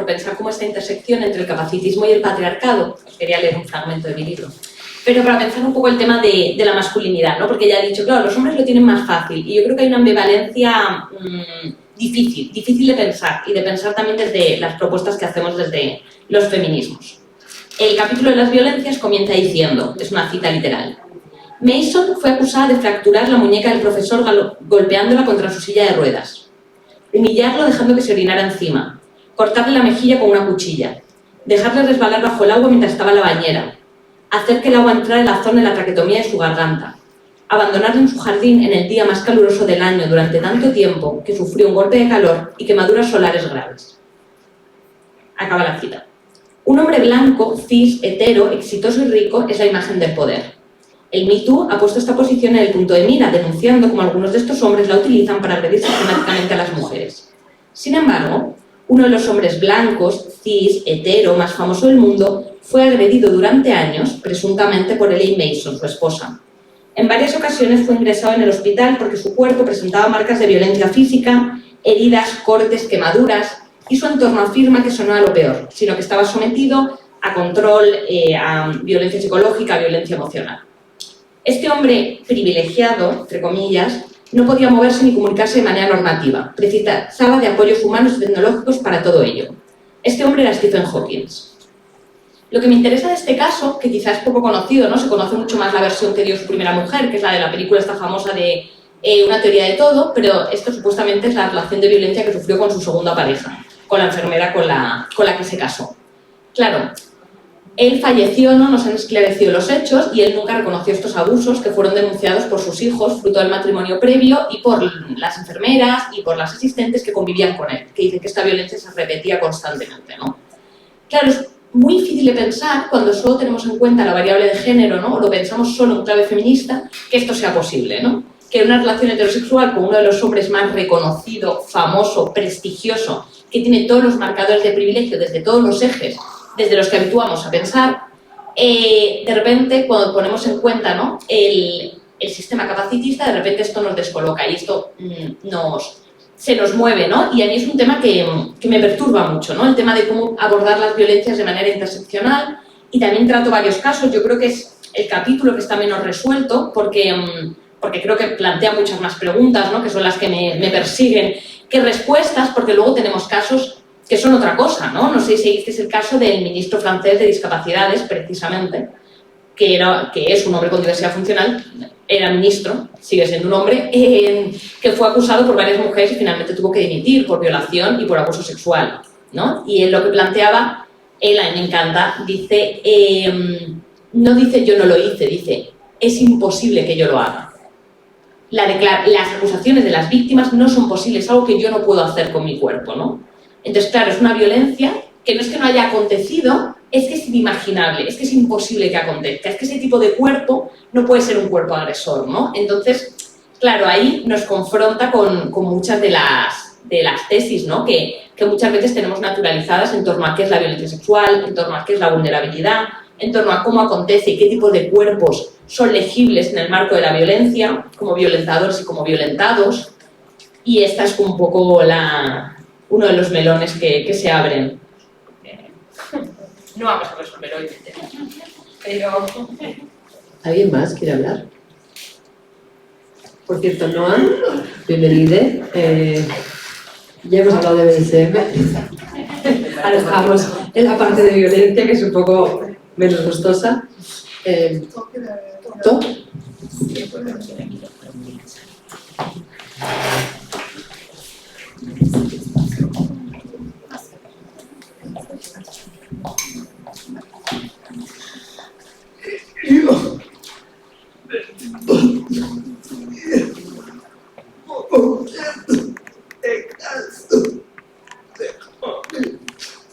pensar cómo esta intersección entre el capacitismo y el patriarcado, os quería leer un fragmento de mi libro, pero para pensar un poco el tema de la masculinidad, ¿no?, porque ya he dicho, claro, los hombres lo tienen más fácil y yo creo que hay una ambivalencia difícil de pensar y de pensar también desde las propuestas que hacemos desde los feminismos. El capítulo de las violencias comienza diciendo, es una cita literal: Mason fue acusada de fracturar la muñeca del profesor golpeándola contra su silla de ruedas, humillarlo dejando que se orinara encima, cortarle la mejilla con una cuchilla, dejarle resbalar bajo el agua mientras estaba en la bañera, hacer que el agua entrara en la zona de la traquetomía de su garganta, abandonarlo en su jardín en el día más caluroso del año durante tanto tiempo que sufrió un golpe de calor y quemaduras solares graves. Acaba la cita. Un hombre blanco, cis, hetero, exitoso y rico es la imagen del poder. El Me Too ha puesto esta posición en el punto de mira, denunciando cómo algunos de estos hombres la utilizan para agredir sistemáticamente a las mujeres. Sin embargo, uno de los hombres blancos, cis, hetero, más famoso del mundo, fue agredido durante años, presuntamente por Elaine Mason, su esposa. En varias ocasiones fue ingresado en el hospital porque su cuerpo presentaba marcas de violencia física, heridas, cortes, quemaduras, y su entorno afirma que eso no era lo peor, sino que estaba sometido a control, a violencia psicológica, a violencia emocional. Este hombre privilegiado, entre comillas, no podía moverse ni comunicarse de manera normativa. Precisaba de apoyos humanos y tecnológicos para todo ello. Este hombre era Stephen Hawking. Lo que me interesa de este caso, que quizás es poco conocido, ¿no? Se conoce mucho más la versión que dio su primera mujer, que es la de la película esta famosa de Una teoría de todo, pero esto supuestamente es la relación de violencia que sufrió con su segunda pareja, con la enfermera con la que se casó. Claro, él falleció, ¿no? Nos han esclarecido los hechos y él nunca reconoció estos abusos que fueron denunciados por sus hijos, fruto del matrimonio previo, y por las enfermeras y por las asistentes que convivían con él, que dicen que esta violencia se repetía constantemente, ¿no? Claro, es muy difícil de pensar cuando solo tenemos en cuenta la variable de género, ¿no? O lo pensamos solo en clave feminista, que esto sea posible, ¿no? Que una relación heterosexual con uno de los hombres más reconocido, famoso, prestigioso, que tiene todos los marcadores de privilegio desde todos los ejes, desde los que habituamos a pensar, de repente, cuando ponemos en cuenta, ¿no?, el sistema capacitista, de repente esto nos descoloca y esto se nos mueve, ¿no? Y a mí es un tema que me perturba mucho, ¿no? El tema de cómo abordar las violencias de manera interseccional, y también trato varios casos. Yo creo que es el capítulo que está menos resuelto, porque creo que plantea muchas más preguntas, ¿no? Que son las que me persiguen, que respuestas, porque luego tenemos casos que son otra cosa, ¿no? No sé si seguisteis el caso del ministro francés de Discapacidades, precisamente, que es un hombre con diversidad funcional, era ministro, sigue siendo un hombre, que fue acusado por varias mujeres y finalmente tuvo que dimitir por violación y por abuso sexual, ¿no? Y él lo que planteaba, él a mí me encanta, dice, no dice yo no lo hice, dice, es imposible que yo lo haga. Las acusaciones de las víctimas no son posibles, es algo que yo no puedo hacer con mi cuerpo, ¿no? Entonces, claro, es una violencia que no es que no haya acontecido, es que es inimaginable, es que es imposible que acontezca, es que ese tipo de cuerpo no puede ser un cuerpo agresor, ¿no? Entonces, claro, ahí nos confronta con muchas de las tesis, ¿no? Que muchas veces tenemos naturalizadas en torno a qué es la violencia sexual, en torno a qué es la vulnerabilidad, en torno a cómo acontece y qué tipo de cuerpos son legibles en el marco de la violencia, como violentadores y como violentados. Y esta es un poco uno de los melones que se abren. No vamos a resolver hoy el tema, pero... ¿Alguien más quiere hablar? Por cierto, Noa, bienvenida. Ya hemos hablado de BDSM. Ahora estamos en la parte de violencia, que es un poco menos gustosa. ¿Top?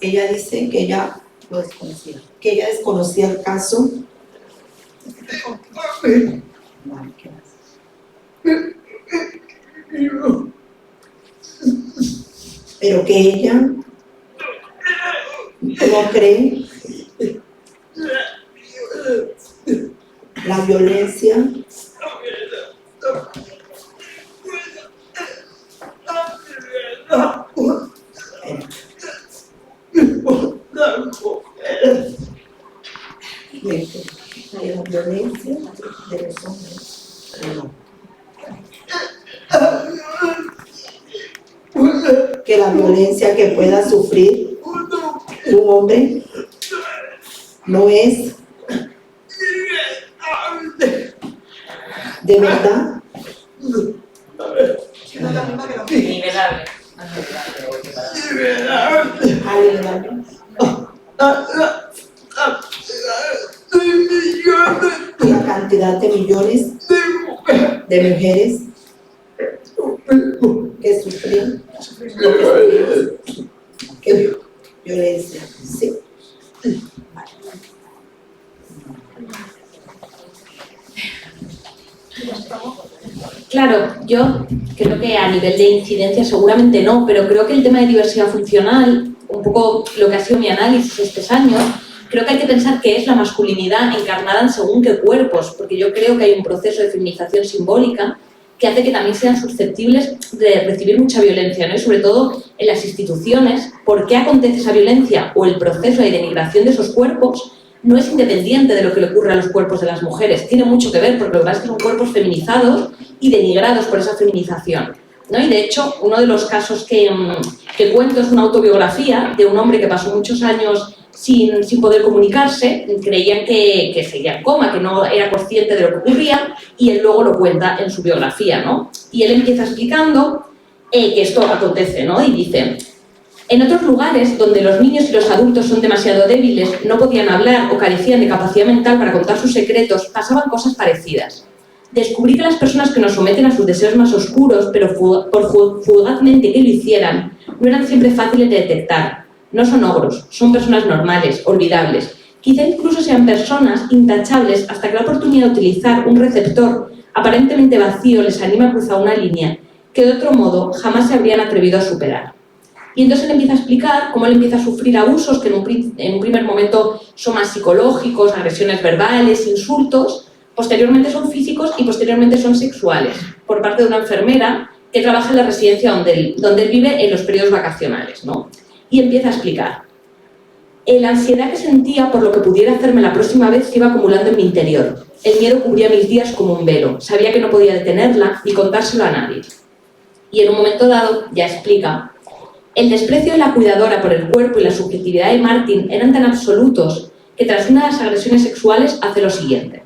Ella dice que ella lo desconocía, que ella desconocía el caso. Vale, ¿qué más? Pero que ella no cree la violencia la violencia de los hombres. Que la violencia que pueda sufrir un hombre no es de verdad Nivelable. La cantidad de millones de mujeres que sufren violencia. Sí. Claro, yo creo que a nivel de incidencia seguramente no, pero creo que el tema de diversidad funcional, un poco lo que ha sido mi análisis estos años, creo que hay que pensar qué es la masculinidad encarnada en según qué cuerpos, porque yo creo que hay un proceso de feminización simbólica que hace que también sean susceptibles de recibir mucha violencia, ¿no? Y sobre todo en las instituciones, ¿por qué acontece esa violencia o el proceso de denigración de esos cuerpos? No es independiente de lo que le ocurre a los cuerpos de las mujeres, tiene mucho que ver, porque lo que pasa es que son cuerpos feminizados y denigrados por esa feminización, ¿no? Y de hecho, uno de los casos que cuento es una autobiografía de un hombre que pasó muchos años sin poder comunicarse, creían que seguía en coma, que no era consciente de lo que ocurría, y él luego lo cuenta en su biografía, ¿no? Y él empieza explicando que esto acontece, ¿no? Y dice: en otros lugares donde los niños y los adultos son demasiado débiles, no podían hablar o carecían de capacidad mental para contar sus secretos, pasaban cosas parecidas. Descubrí que las personas que nos someten a sus deseos más oscuros, pero por fugazmente que lo hicieran, no eran siempre fáciles de detectar. No son ogros, son personas normales, olvidables. Quizá incluso sean personas intachables hasta que la oportunidad de utilizar un receptor aparentemente vacío les anima a cruzar una línea que de otro modo jamás se habrían atrevido a superar. Y entonces él empieza a explicar cómo él empieza a sufrir abusos que en un primer momento son más psicológicos, agresiones verbales, insultos, posteriormente son físicos y posteriormente son sexuales, por parte de una enfermera que trabaja en la residencia donde él vive en los periodos vacacionales, ¿no? Y empieza a explicar: La ansiedad que sentía por lo que pudiera hacerme la próxima vez se iba acumulando en mi interior. El miedo cubría mis días como un velo. Sabía que no podía detenerla ni contárselo a nadie. Y en un momento dado, ya explica, el desprecio de la cuidadora por el cuerpo y la subjetividad de Martin eran tan absolutos que tras una de las agresiones sexuales hace lo siguiente.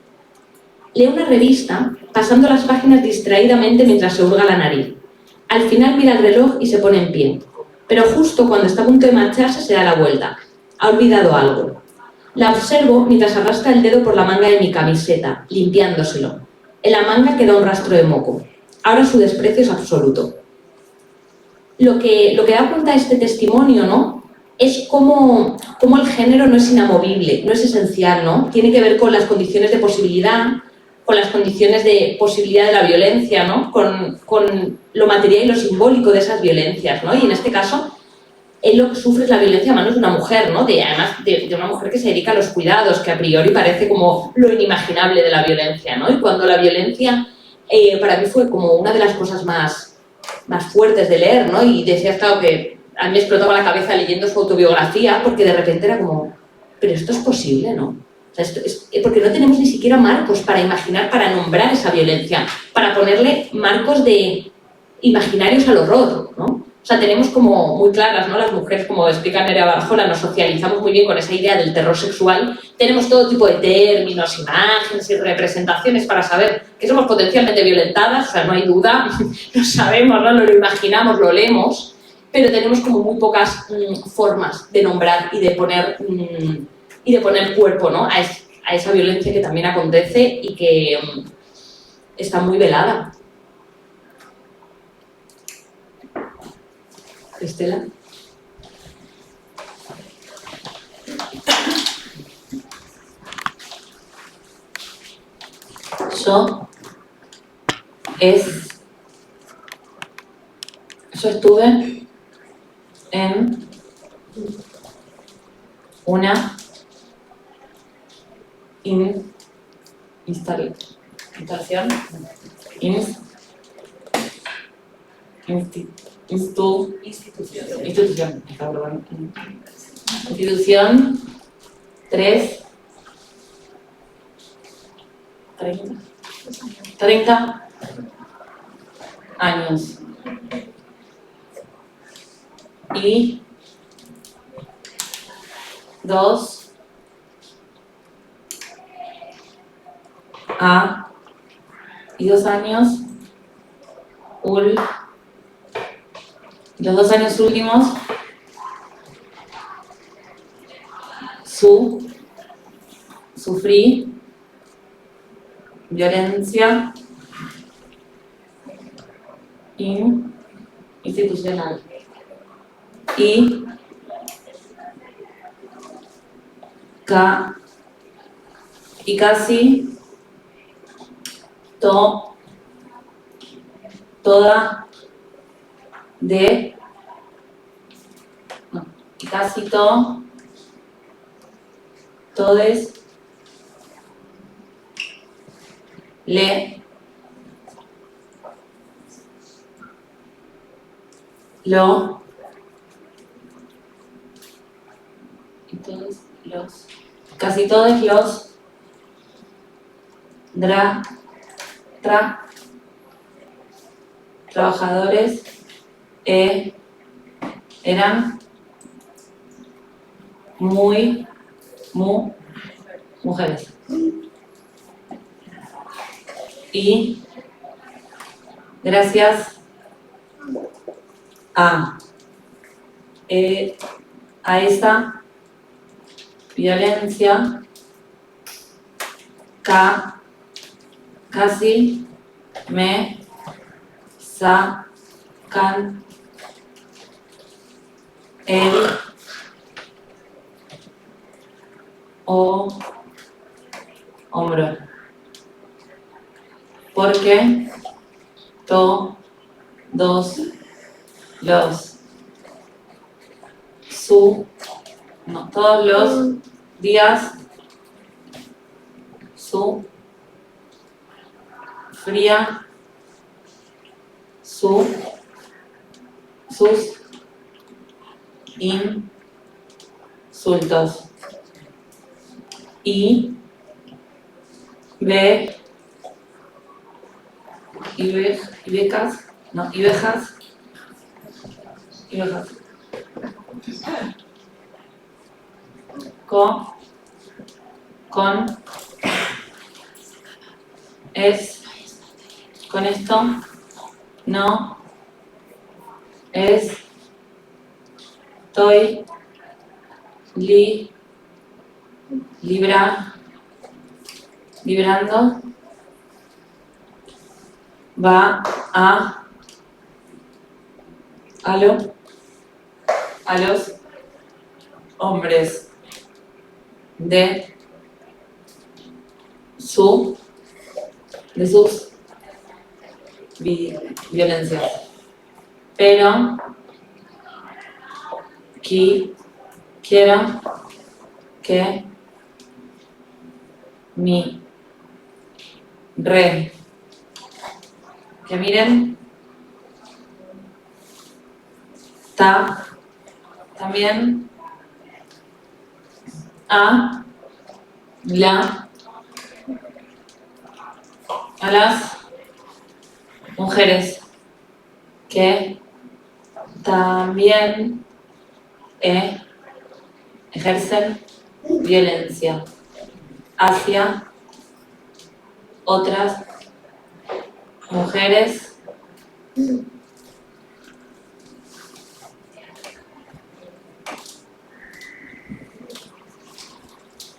Lee una revista, pasando las páginas distraídamente mientras se hurga la nariz. Al final mira el reloj y se pone en pie. Pero justo cuando está a punto de marcharse se da la vuelta. Ha olvidado algo. La observo mientras arrastra el dedo por la manga de mi camiseta, limpiándoselo. En la manga queda un rastro de moco. Ahora su desprecio es absoluto. Lo que da cuenta este testimonio, ¿no?, es cómo el género no es inamovible, no es esencial, ¿no? Tiene que ver con las condiciones de posibilidad, con las condiciones de posibilidad de la violencia, ¿no?, con lo material y lo simbólico de esas violencias, ¿no? Y en este caso, él lo que sufre es la violencia a manos de una mujer, ¿no? Además de una mujer que se dedica a los cuidados, que a priori parece como lo inimaginable de la violencia, ¿no? Y cuando la violencia, para mí fue como una de las cosas más fuertes de leer, ¿no? Y decía hasta que a mí me explotaba la cabeza leyendo su autobiografía, porque de repente era como, pero esto es posible, ¿no? O sea, porque no tenemos ni siquiera marcos para imaginar, para nombrar esa violencia, para ponerle marcos de imaginarios al horror, ¿no? O sea, tenemos como muy claras, ¿no? Las mujeres, como explica Nerea Barjola, nos socializamos muy bien con esa idea del terror sexual. Tenemos todo tipo de términos, imágenes y representaciones para saber que somos potencialmente violentadas, o sea, no hay duda, lo sabemos, ¿no? Lo imaginamos, lo leemos, pero tenemos como muy pocas formas de nombrar y de poner cuerpo, ¿no?, a esa violencia que también acontece y que está muy velada. Estela. Yo estuve en una institución 30 años y 2 años los 2 años últimos sufrí violencia institucional y casi todos casi todos los trabajadores eran muy mujeres. Y gracias a esta violencia casi me sacan el hombro, porque todos los días sufría sus insultos. Y Ibejas. Con esto, no, estoy, librando, va a los hombres de sus violencias, pero quiero que que miren también a las mujeres que también ejercen violencia hacia otras mujeres.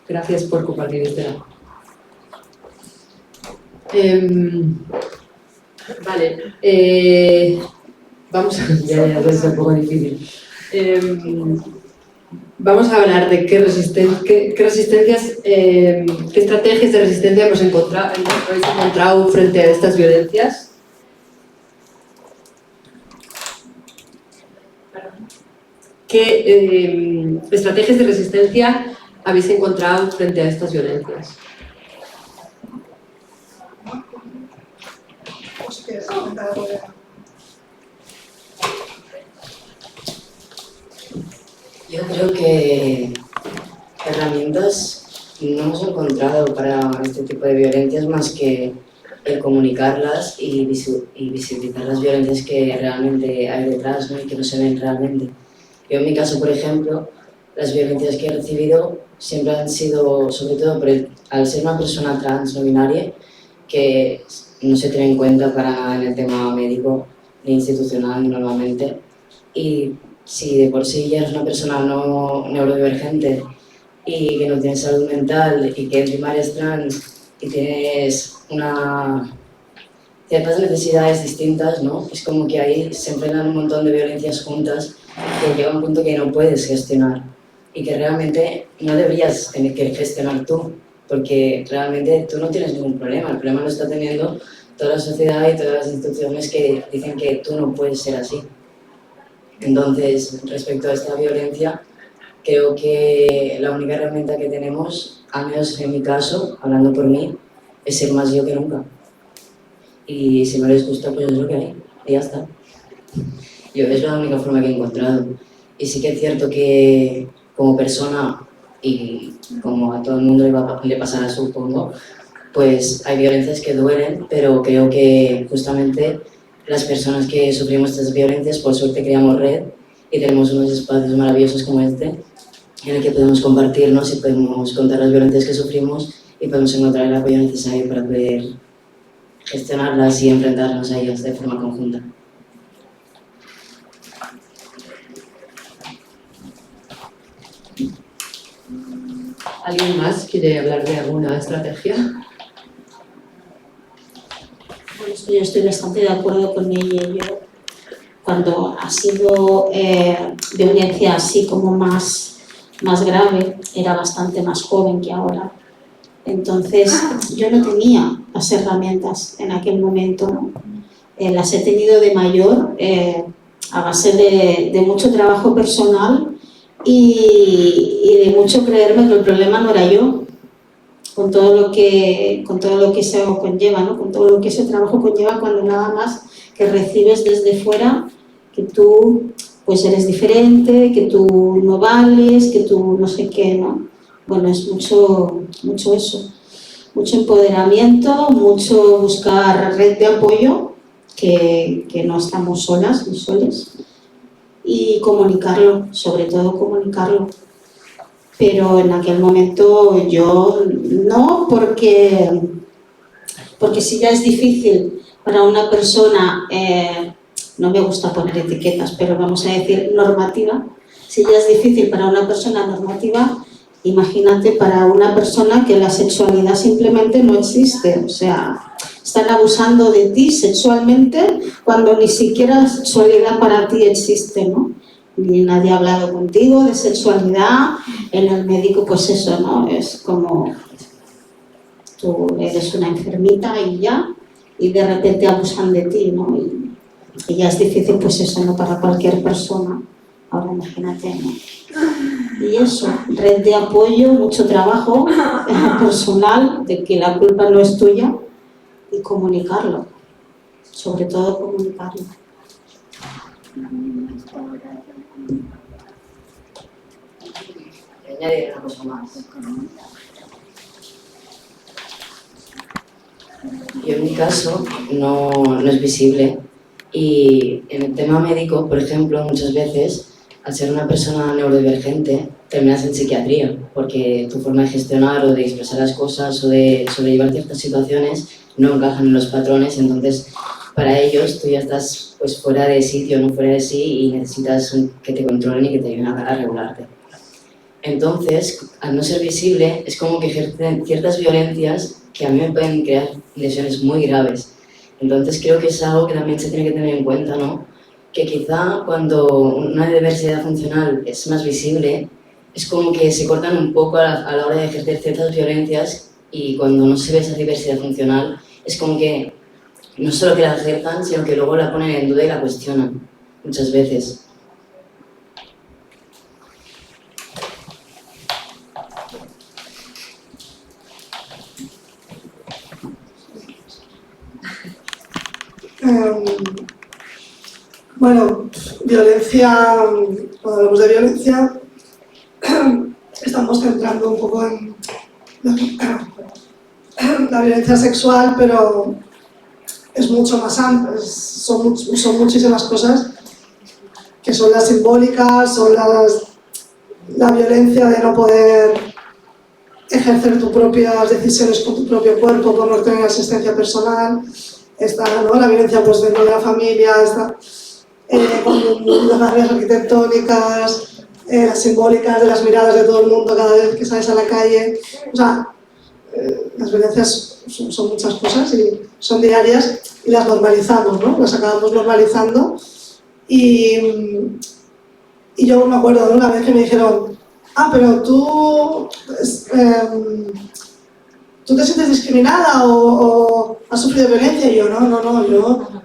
Gracias por compartir, Estela. Vale, vamos a... Ya, es un poco difícil. Vamos a hablar de qué resistencias, qué estrategias de resistencia habéis encontrado frente a estas violencias. ¿Qué estrategias de resistencia habéis encontrado frente a estas violencias? Yo creo que herramientas no hemos encontrado para este tipo de violencias más que el comunicarlas y visibilizar las violencias que realmente hay detrás, ¿no? Y que no se ven realmente. Yo en mi caso, por ejemplo, las violencias que he recibido siempre han sido, sobre todo al ser una persona trans no binaria, que no se tiene en cuenta para nada en el tema médico ni institucional normalmente. Y si de por sí ya eres una persona no neurodivergente y que no tienes salud mental y que encima eres trans y tienes ciertas necesidades distintas, ¿no? Es como que ahí se enfrentan un montón de violencias juntas que llega un punto que no puedes gestionar y que realmente no deberías tener que gestionar tú, porque realmente tú no tienes ningún problema, el problema lo está teniendo toda la sociedad y todas las instituciones que dicen que tú no puedes ser así. Entonces, respecto a esta violencia, creo que la única herramienta que tenemos, al menos en mi caso, hablando por mí, es ser más yo que nunca. Y si no les gusta, pues es lo que hay, y ya está. Yo es la única forma que he encontrado. Y sí que es cierto que como persona, y como a todo el mundo le pasará, supongo, pues hay violencias que duelen, pero creo que justamente las personas que sufrimos estas violencias, por suerte creamos red y tenemos unos espacios maravillosos como este, en el que podemos compartirnos y podemos contar las violencias que sufrimos y podemos encontrar el apoyo necesario para poder gestionarlas y enfrentarnos a ellas de forma conjunta. ¿Alguien más quiere hablar de alguna estrategia? Bueno, yo estoy bastante de acuerdo con ella. Yo, cuando ha sido violencia así como más grave, era bastante más joven que ahora. Entonces, yo no tenía las herramientas en aquel momento, ¿no? Las he tenido de mayor a base de mucho trabajo personal y de mucho creerme que el problema no era yo, con todo lo que eso conlleva, ¿no? Con todo lo que ese trabajo conlleva cuando nada más que recibes desde fuera que tú pues eres diferente, que tú no vales, que tú no sé qué, ¿no? Bueno, es mucho eso, mucho empoderamiento, mucho buscar red de apoyo, que no estamos solas ni soles, y comunicarlo, sobre todo comunicarlo. Pero en aquel momento yo no, porque si ya es difícil para una persona, no me gusta poner etiquetas, pero vamos a decir normativa, si ya es difícil para una persona normativa, imagínate para una persona que la sexualidad simplemente no existe, o sea, están abusando de ti sexualmente cuando ni siquiera la sexualidad para ti existe, ¿no? Ni nadie ha hablado contigo de sexualidad, en el médico pues eso, ¿no? Es como tú eres una enfermita y ya, y de repente abusan de ti, ¿no? Y ya es difícil pues eso, ¿no? Para cualquier persona, ahora imagínate, ¿no? Y eso, red de apoyo, mucho trabajo personal, de que la culpa no es tuya, y comunicarlo, sobre todo comunicarlo. Añadir una cosa más. Yo en mi caso no es visible, y en el tema médico, por ejemplo, muchas veces, al ser una persona neurodivergente, terminas en psiquiatría, porque tu forma de gestionar o de expresar las cosas o de sobrellevar ciertas situaciones no encajan en los patrones, entonces para ellos tú ya estás pues fuera de sitio, no fuera de sí, y necesitas que te controlen y que te ayuden a regularte. Entonces, al no ser visible, es como que ejercen ciertas violencias que a mí me pueden crear lesiones muy graves. Entonces creo que es algo que también se tiene que tener en cuenta, ¿no? Que quizá cuando una diversidad funcional es más visible, es como que se cortan un poco a la hora de ejercer ciertas violencias, y cuando no se ve esa diversidad funcional, es como que no solo que la aceptan, sino que luego la ponen en duda y la cuestionan, muchas veces. Bueno, violencia, cuando hablamos de violencia, estamos centrando un poco en la violencia sexual, pero es mucho más amplia, son muchísimas cosas, que son las simbólicas, son la violencia de no poder ejercer tus propias decisiones con tu propio cuerpo, por no tener asistencia personal. Está, ¿no?, la violencia pues, dentro de la familia, está, las barreras arquitectónicas, las simbólicas de las miradas de todo el mundo cada vez que sales a la calle. O sea, las violencias son muchas cosas y son diarias, y las normalizamos, ¿no? Las acabamos normalizando. Y yo me acuerdo de una vez que me dijeron: pero tú te sientes discriminada o has sufrido violencia. Y yo,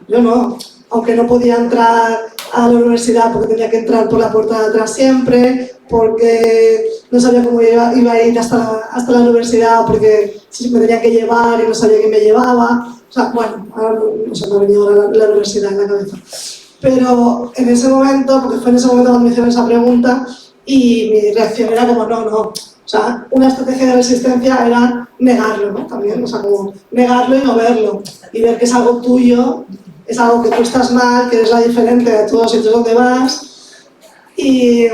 yo no. Aunque no podía entrar a la universidad porque tenía que entrar por la puerta de atrás siempre, porque no sabía cómo iba a ir hasta la universidad, porque si me tenía que llevar y no sabía quién me llevaba. O sea, bueno, ahora no se me ha venido la universidad en la cabeza. Pero en ese momento, porque fue en ese momento cuando me hicieron esa pregunta, y mi reacción era como no. O sea, una estrategia de resistencia era negarlo, ¿no? También, o sea, como negarlo y no verlo. Y ver que es algo tuyo, es algo que tú estás mal, que eres la diferente de todos los sitios donde vas. Y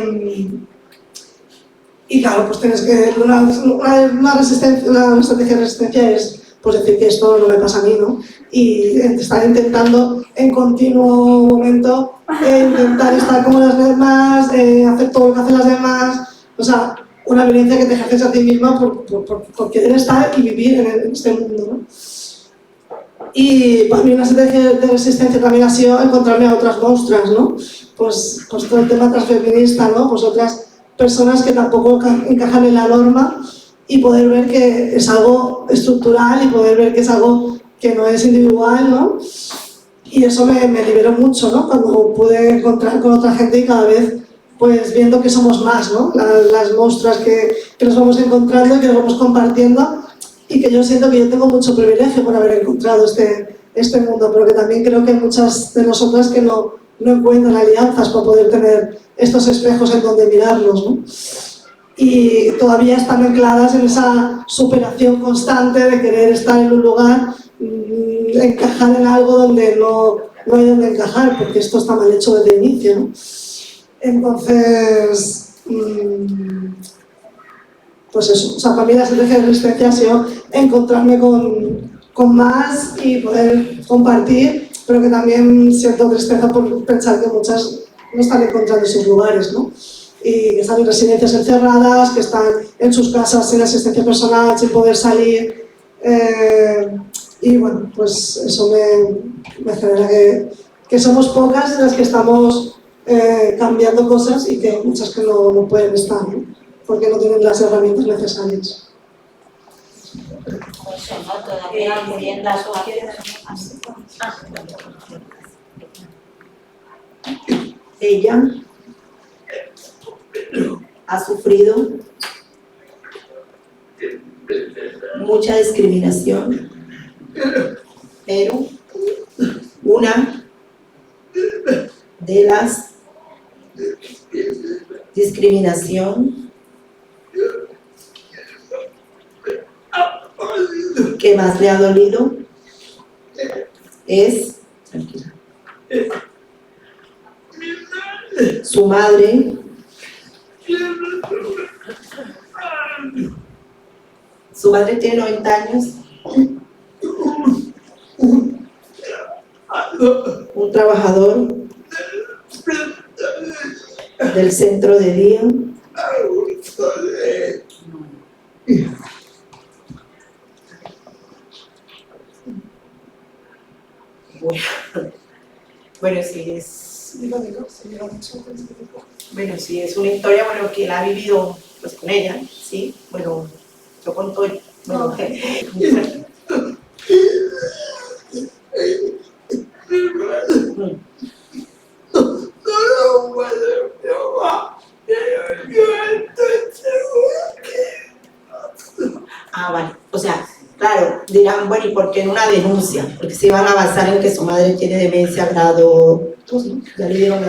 claro, pues tienes que... Una estrategia de resistencia es pues decir que esto no me pasa a mí, ¿no? Y estar intentando en continuo momento intentar estar como las demás, hacer todo lo que hacen las demás. O sea, una violencia que te ejerces a ti misma por querer estar y vivir en este mundo, ¿no? Y para mí una estrategia de resistencia también ha sido encontrarme a otras monstruas, ¿no? Pues todo el tema transfeminista, ¿no? Pues otras personas que tampoco encajan en la norma, y poder ver que es algo estructural y poder ver que es algo que no es individual, ¿no? Y eso me liberó mucho, ¿no? Cuando pude encontrar con otra gente y cada vez pues viendo que somos más, ¿no? Las monstruas que nos vamos encontrando y que nos vamos compartiendo, y que yo siento que yo tengo mucho privilegio por haber encontrado este mundo, pero que también creo que hay muchas de nosotras que no no encuentran alianzas para poder tener estos espejos en donde mirarnos, ¿no? Y todavía están ancladas en esa superación constante de querer estar en un lugar, encajar en algo donde no hay donde encajar, porque esto está mal hecho desde el inicio, ¿no? Entonces, pues eso, o sea, para mí la estrategia de resistencia ha sido encontrarme con más y poder compartir, pero que también siento tristeza por pensar que muchas no están encontrando sus lugares, ¿no? Y que están en residencias encerradas, que están en sus casas sin asistencia personal, sin poder salir. Y bueno, pues eso me genera que somos pocas las que estamos cambiando cosas y que hay muchas que no pueden estar, ¿no? Porque no tienen las herramientas necesarias. Eso, ¿no? Todavía bien las Ella ha sufrido mucha discriminación, pero una de las discriminación que más le ha dolido es su madre. Su madre tiene 90 años, un trabajador del centro de día. Bueno, sí, es una historia, bueno, que él ha vivido pues con ella, sí, bueno, yo con todo, bueno, vale, o sea, claro, dirán, bueno, ¿y por qué en una denuncia? Porque se iban a basar en que su madre tiene demencia grado, pues, ¿no? Ya le dieron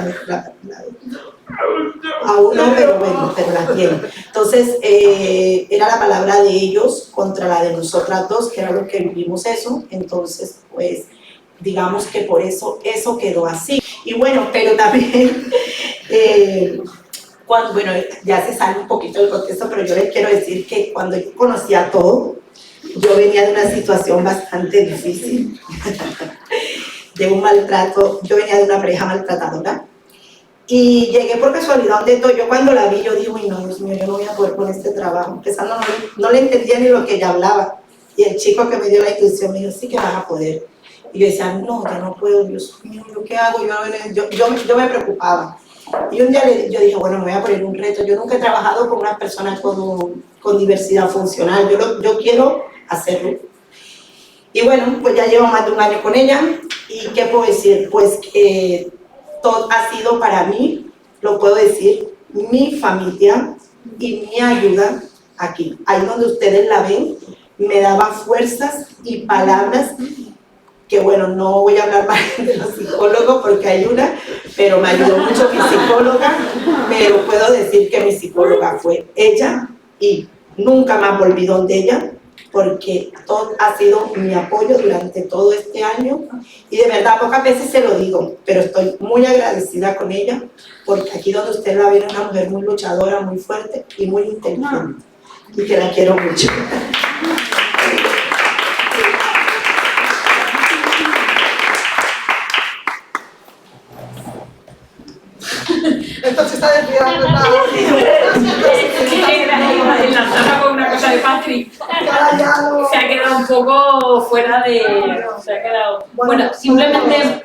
aún no, pero bueno, pero la tiene. Entonces, era la palabra de ellos contra la de nosotras dos, que era lo que vivimos eso. Entonces, pues, digamos que por eso quedó así. Y bueno, pero también, bueno, ya se sale un poquito del contexto, pero yo les quiero decir que cuando yo conocía todo, yo venía de una situación bastante difícil, de un maltrato, yo venía de una pareja maltratadora. Y llegué por casualidad donde estoy. Yo cuando la vi, yo dije, uy, no, Dios mío, yo no voy a poder con este trabajo. Empezando, no le entendía ni lo que ella hablaba. Y el chico que me dio la intuición me dijo, sí que vas a poder. Y yo decía, no, yo no puedo, Dios mío, ¿yo qué hago? Yo me preocupaba. Y un día yo dije, bueno, me voy a poner un reto. Yo nunca he trabajado con una persona con diversidad funcional. Yo quiero hacerlo. Y bueno, pues ya llevo más de un año con ella. ¿Y qué puedo decir? Pues que todo ha sido para mí, lo puedo decir, mi familia y mi ayuda aquí. Ahí donde ustedes la ven, me daba fuerzas y palabras que, bueno, no voy a hablar más de los psicólogos porque hay una, pero me ayudó mucho mi psicóloga, pero puedo decir que mi psicóloga fue ella y nunca más volví donde ella, porque todo ha sido mi apoyo durante todo este año y de verdad pocas veces se lo digo, pero estoy muy agradecida con ella porque aquí donde usted la ve es una mujer muy luchadora, muy fuerte y muy inteligente y que la quiero mucho. Esto se está desviando. Enlazada con una cosa de Patrick. Se ha quedado un poco fuera de... Se ha quedado... Bueno, simplemente...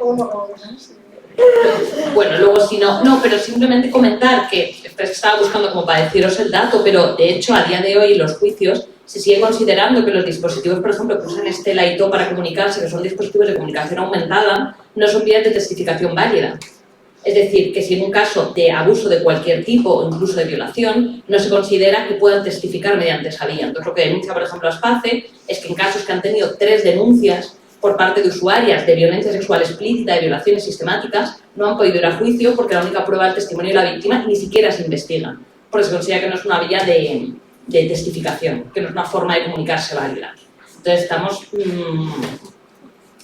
Bueno, luego si no... No, pero simplemente comentar que estaba buscando como para deciros el dato, pero de hecho a día de hoy en los juicios se sigue considerando que los dispositivos, por ejemplo, que usan Stella y TO para comunicarse, que son dispositivos de comunicación aumentada, no son vías de testificación válida. Es decir, que si en un caso de abuso de cualquier tipo o incluso de violación, no se considera que puedan testificar mediante esa vía. Entonces, lo que denuncia, por ejemplo, Aspace es que en casos que han tenido 3 denuncias por parte de usuarias de violencia sexual explícita y violaciones sistemáticas no han podido ir a juicio porque la única prueba del testimonio de la víctima ni siquiera se investiga, porque se considera que no es una vía de testificación, que no es una forma de comunicarse válida. Entonces estamos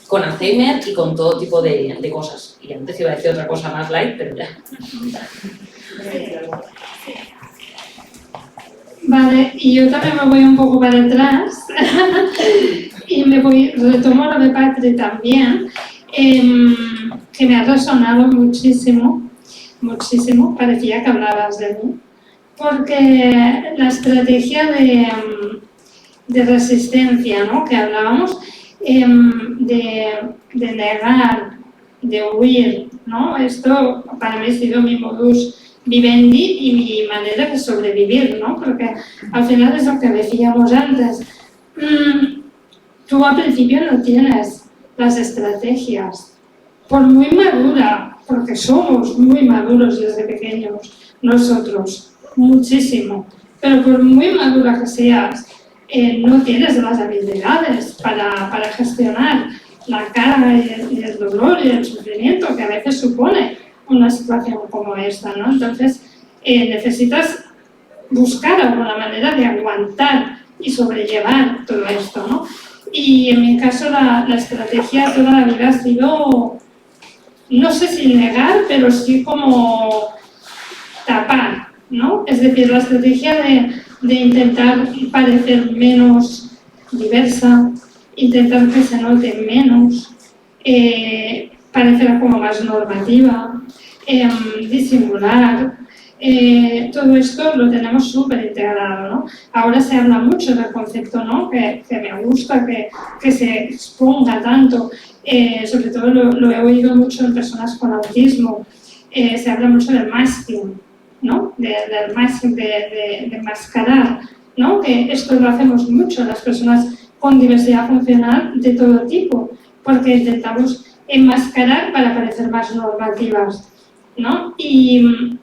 con Alzheimer y con todo tipo de cosas. Y antes iba a decir otra cosa más light, pero ya. Vale, y yo también me voy un poco para atrás y retomo lo de Patri también, que me ha resonado muchísimo, muchísimo, parecía que hablabas de mí, porque la estrategia de resistencia, ¿no?, que hablábamos, de negar, de huir, ¿no? Esto para mí ha sido mi modus vivendi y mi manera de sobrevivir, ¿no? Porque al final es lo que decíamos antes. Tú al principio no tienes las estrategias. Por muy madura, porque somos muy maduros desde pequeños, nosotros, muchísimo, pero por muy madura que seas, no tienes las habilidades para gestionar la carga y el dolor y el sufrimiento que a veces supone una situación como esta, ¿no? Entonces, necesitas buscar alguna manera de aguantar y sobrellevar todo esto, ¿no? Y en mi caso la estrategia toda la vida ha sido, no sé si negar, pero sí como tapar, ¿no? Es decir, la estrategia de intentar parecer menos diversa, intentar que se note menos, parecer como más normativa, disimular, todo esto lo tenemos súper integrado, ¿no? Ahora se habla mucho del concepto, ¿no?, que me gusta, que se exponga tanto, sobre todo lo he oído mucho en personas con autismo, se habla mucho del masking, ¿no?, del masking, de enmascarar, ¿no?, que esto lo hacemos mucho las personas con diversidad funcional de todo tipo, porque intentamos enmascarar para parecer más normativas, ¿no? Y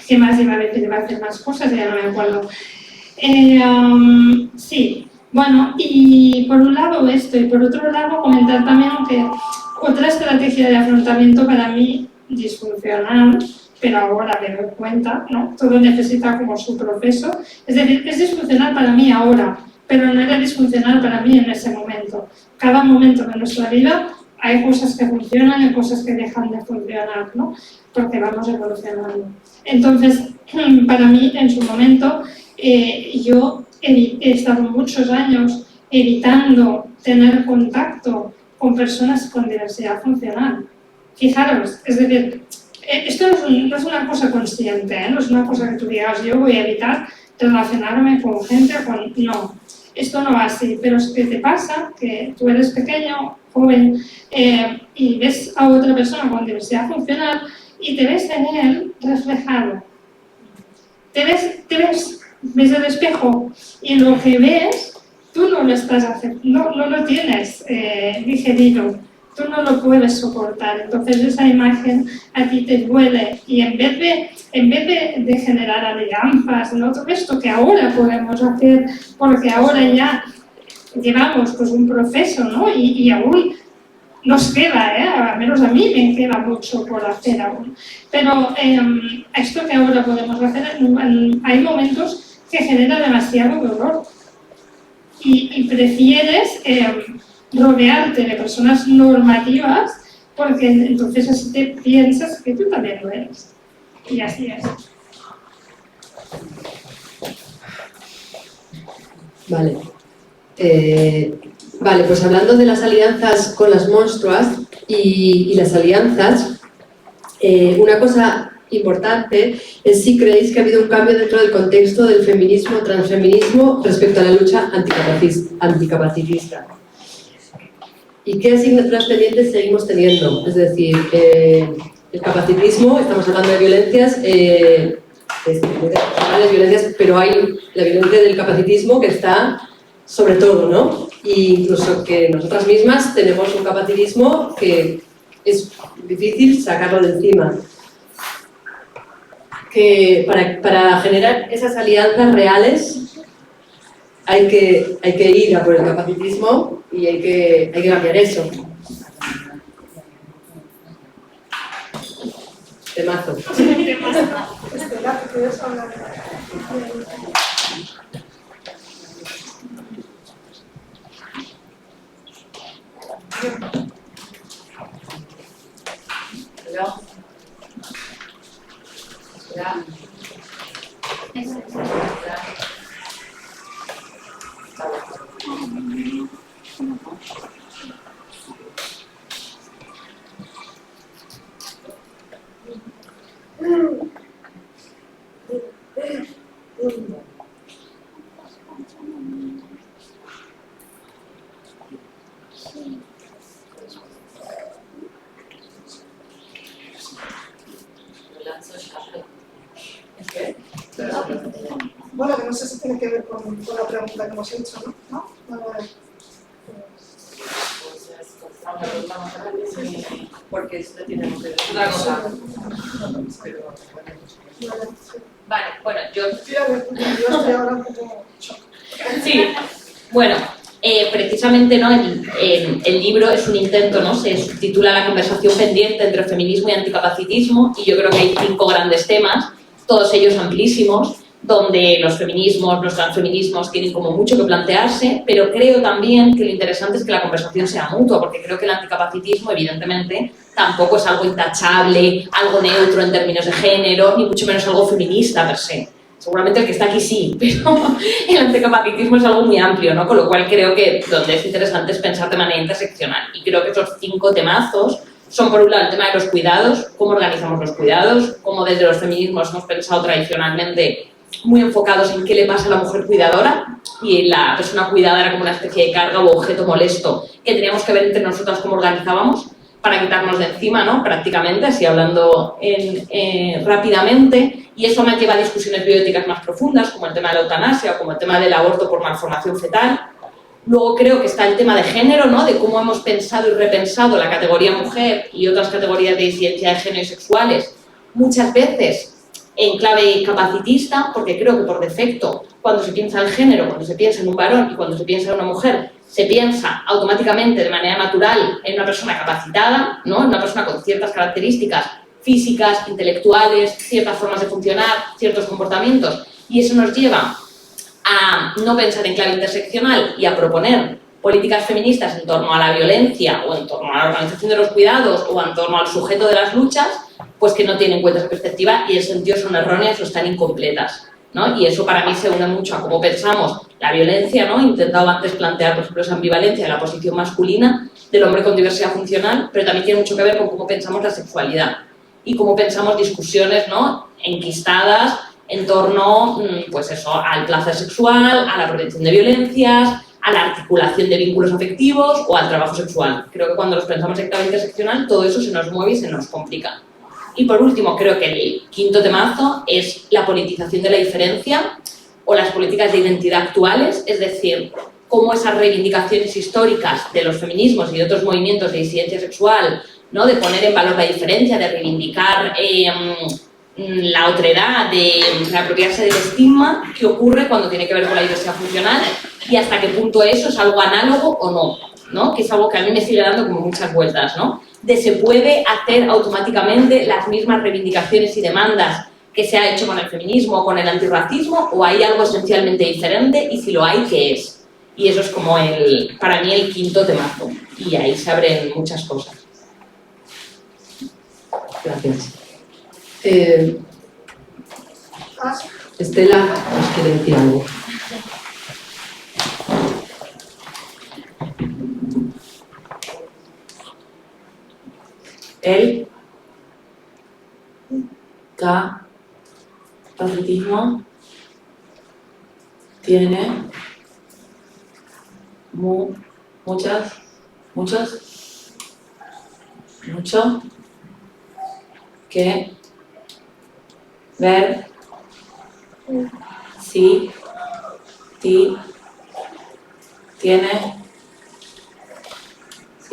¿qué más iba a decir? Iba a hacer más cosas, ya no me acuerdo. Sí, bueno, y por un lado esto, y por otro lado comentar también que otra estrategia de afrontamiento para mí disfuncional, pero ahora me doy cuenta, ¿no? Todo necesita como su proceso, es decir, es disfuncional para mí ahora, pero no era disfuncional para mí en ese momento. Cada momento de nuestra vida hay cosas que funcionan y cosas que dejan de funcionar, ¿no?, porque vamos evolucionando. Entonces, para mí, en su momento, yo he estado muchos años evitando tener contacto con personas con diversidad funcional. Fijaros, es decir, esto no es una cosa consciente, no es una cosa que tú digas, yo voy a evitar relacionarme con gente, no. Esto no va así, pero es que te pasa que tú eres pequeño, joven, y ves a otra persona con diversidad funcional y te ves en él reflejado. Te ves el espejo y lo que ves, tú no lo estás haciendo, no lo tienes digerido, tú no lo puedes soportar. Entonces esa imagen a ti te duele y en vez de generar alianzas, ¿no?, todo esto que ahora podemos hacer, porque ahora ya llevamos pues un proceso, ¿no?, y aún nos queda, al menos a mí me queda mucho por hacer aún. Pero esto que ahora podemos hacer, hay momentos que genera demasiado dolor y prefieres rodearte de personas normativas porque entonces así te piensas que tú también lo eres. Y así es. Vale. Vale, pues hablando de las alianzas con las monstruas y las alianzas, una cosa importante es si creéis que ha habido un cambio dentro del contexto del feminismo, transfeminismo respecto a la lucha anticapacitivista. ¿Y qué asignaturas pendientes seguimos teniendo? Es decir, el capacitismo, estamos hablando de violencias, pero hay la violencia del capacitismo que está sobre todo, ¿no? E incluso que nosotras mismas tenemos un capacitismo que es difícil sacarlo de encima. Que para generar esas alianzas reales hay que ir a por el capacitismo y hay que cambiar eso. Temazo. Estela, ¿te quieres hablar? Hola. Hola. Bueno, que no sé si tiene que ver con la pregunta que hemos hecho, ¿no? Porque esto tiene que ver Otra cosa. Vale, bueno, yo... Sí, bueno, precisamente ¿no? el libro es un intento, ¿no? Se subtitula La conversación pendiente entre feminismo y anticapacitismo y yo creo que hay 5 grandes temas, todos ellos amplísimos, donde los feminismos, los transfeminismos tienen como mucho que plantearse, pero creo también que lo interesante es que la conversación sea mutua, porque creo que el anticapacitismo, evidentemente, tampoco es algo intachable, algo neutro en términos de género, ni mucho menos algo feminista per se. Seguramente el que está aquí sí, pero el anticapacitismo es algo muy amplio, ¿no? Con lo cual creo que donde es interesante es pensar de manera interseccional. Y creo que esos 5 temazos son, por un lado, el tema de los cuidados, cómo organizamos los cuidados, cómo desde los feminismos hemos pensado tradicionalmente muy enfocados en qué le pasa a la mujer cuidadora y la persona cuidada era como una especie de carga o objeto molesto que teníamos que ver entre nosotras cómo organizábamos para quitarnos de encima, ¿no? Prácticamente, así hablando rápidamente, y eso me lleva a discusiones bioéticas más profundas, como el tema de la eutanasia o como el tema del aborto por malformación fetal. Luego creo que está el tema de género, ¿no? De cómo hemos pensado y repensado la categoría mujer y otras categorías de disidencia de género y sexuales, muchas veces en clave capacitista, porque creo que por defecto, cuando se piensa en género, cuando se piensa en un varón y cuando se piensa en una mujer, se piensa automáticamente de manera natural en una persona capacitada, ¿no? En una persona con ciertas características físicas, intelectuales, ciertas formas de funcionar, ciertos comportamientos, y eso nos lleva a no pensar en clave interseccional y a proponer políticas feministas en torno a la violencia o en torno a la organización de los cuidados o en torno al sujeto de las luchas, pues que no tienen en cuenta esa perspectiva y en ese sentido son erróneas o están incompletas, ¿no? Y eso para mí se une mucho a cómo pensamos la violencia, ¿no? He intentado antes plantear, por ejemplo, esa ambivalencia de la posición masculina del hombre con diversidad funcional, pero también tiene mucho que ver con cómo pensamos la sexualidad y cómo pensamos discusiones, ¿no? Enquistadas en torno, pues eso, al placer sexual, a la prevención de violencias, a la articulación de vínculos afectivos o al trabajo sexual. Creo que cuando los pensamos en clave interseccional, todo eso se nos mueve y se nos complica. Y por último, creo que el 5º temazo es la politización de la diferencia o las políticas de identidad actuales, es decir, cómo esas reivindicaciones históricas de los feminismos y de otros movimientos de disidencia sexual, ¿no? De poner en valor la diferencia, de reivindicar la otredad, de reapropiarse del estigma, ¿qué ocurre cuando tiene que ver con la diversidad funcional? Y hasta qué punto eso es algo análogo o no, ¿no? Que es algo que a mí me sigue dando como muchas vueltas, ¿no? De se puede hacer automáticamente las mismas reivindicaciones y demandas que se ha hecho con el feminismo o con el antirracismo, o hay algo esencialmente diferente, y si lo hay, ¿qué es? Y eso es como para mí el 5º temazo, y ahí se abren muchas cosas. Gracias. Estela nos quiere decir algo. El capacitismo tiene mucho que ver si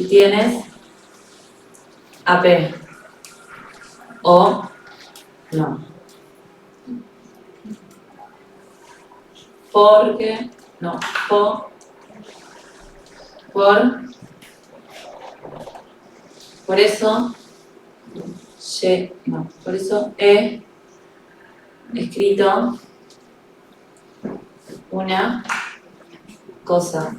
tienes AP o no. Porque no, por eso, por eso he escrito una cosa.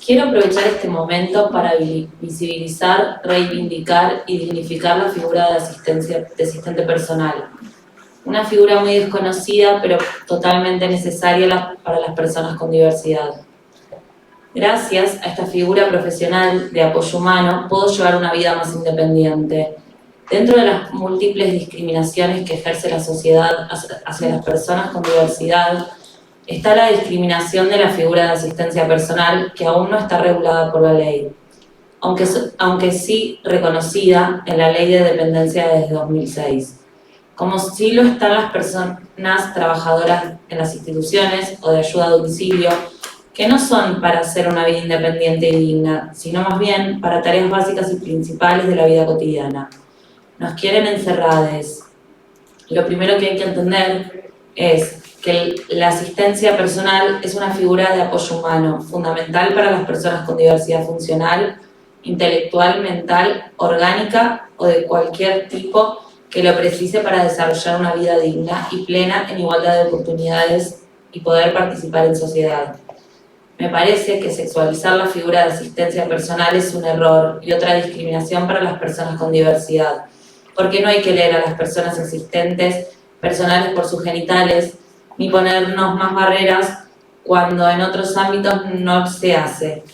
Quiero aprovechar este momento para visibilizar, reivindicar y dignificar la figura de asistente personal. Una figura muy desconocida, pero totalmente necesaria para las personas con diversidad. Gracias a esta figura profesional de apoyo humano, puedo llevar una vida más independiente. Dentro de las múltiples discriminaciones que ejerce la sociedad hacia las personas con diversidad, está la discriminación de la figura de asistencia personal, que aún no está regulada por la ley, aunque sí reconocida en la Ley de Dependencia desde 2006. Como sí lo están las personas trabajadoras en las instituciones o de ayuda a domicilio, que no son para hacer una vida independiente y digna, sino más bien para tareas básicas y principales de la vida cotidiana. Nos quieren encerrados. Lo primero que hay que entender es que la asistencia personal es una figura de apoyo humano, fundamental para las personas con diversidad funcional, intelectual, mental, orgánica o de cualquier tipo que lo precise para desarrollar una vida digna y plena en igualdad de oportunidades y poder participar en sociedad. Me parece que sexualizar la figura de asistencia personal es un error y otra discriminación para las personas con diversidad, porque no hay que leer a las personas asistentes personales por sus genitales, ni ponernos más barreras cuando en otros ámbitos no se hace.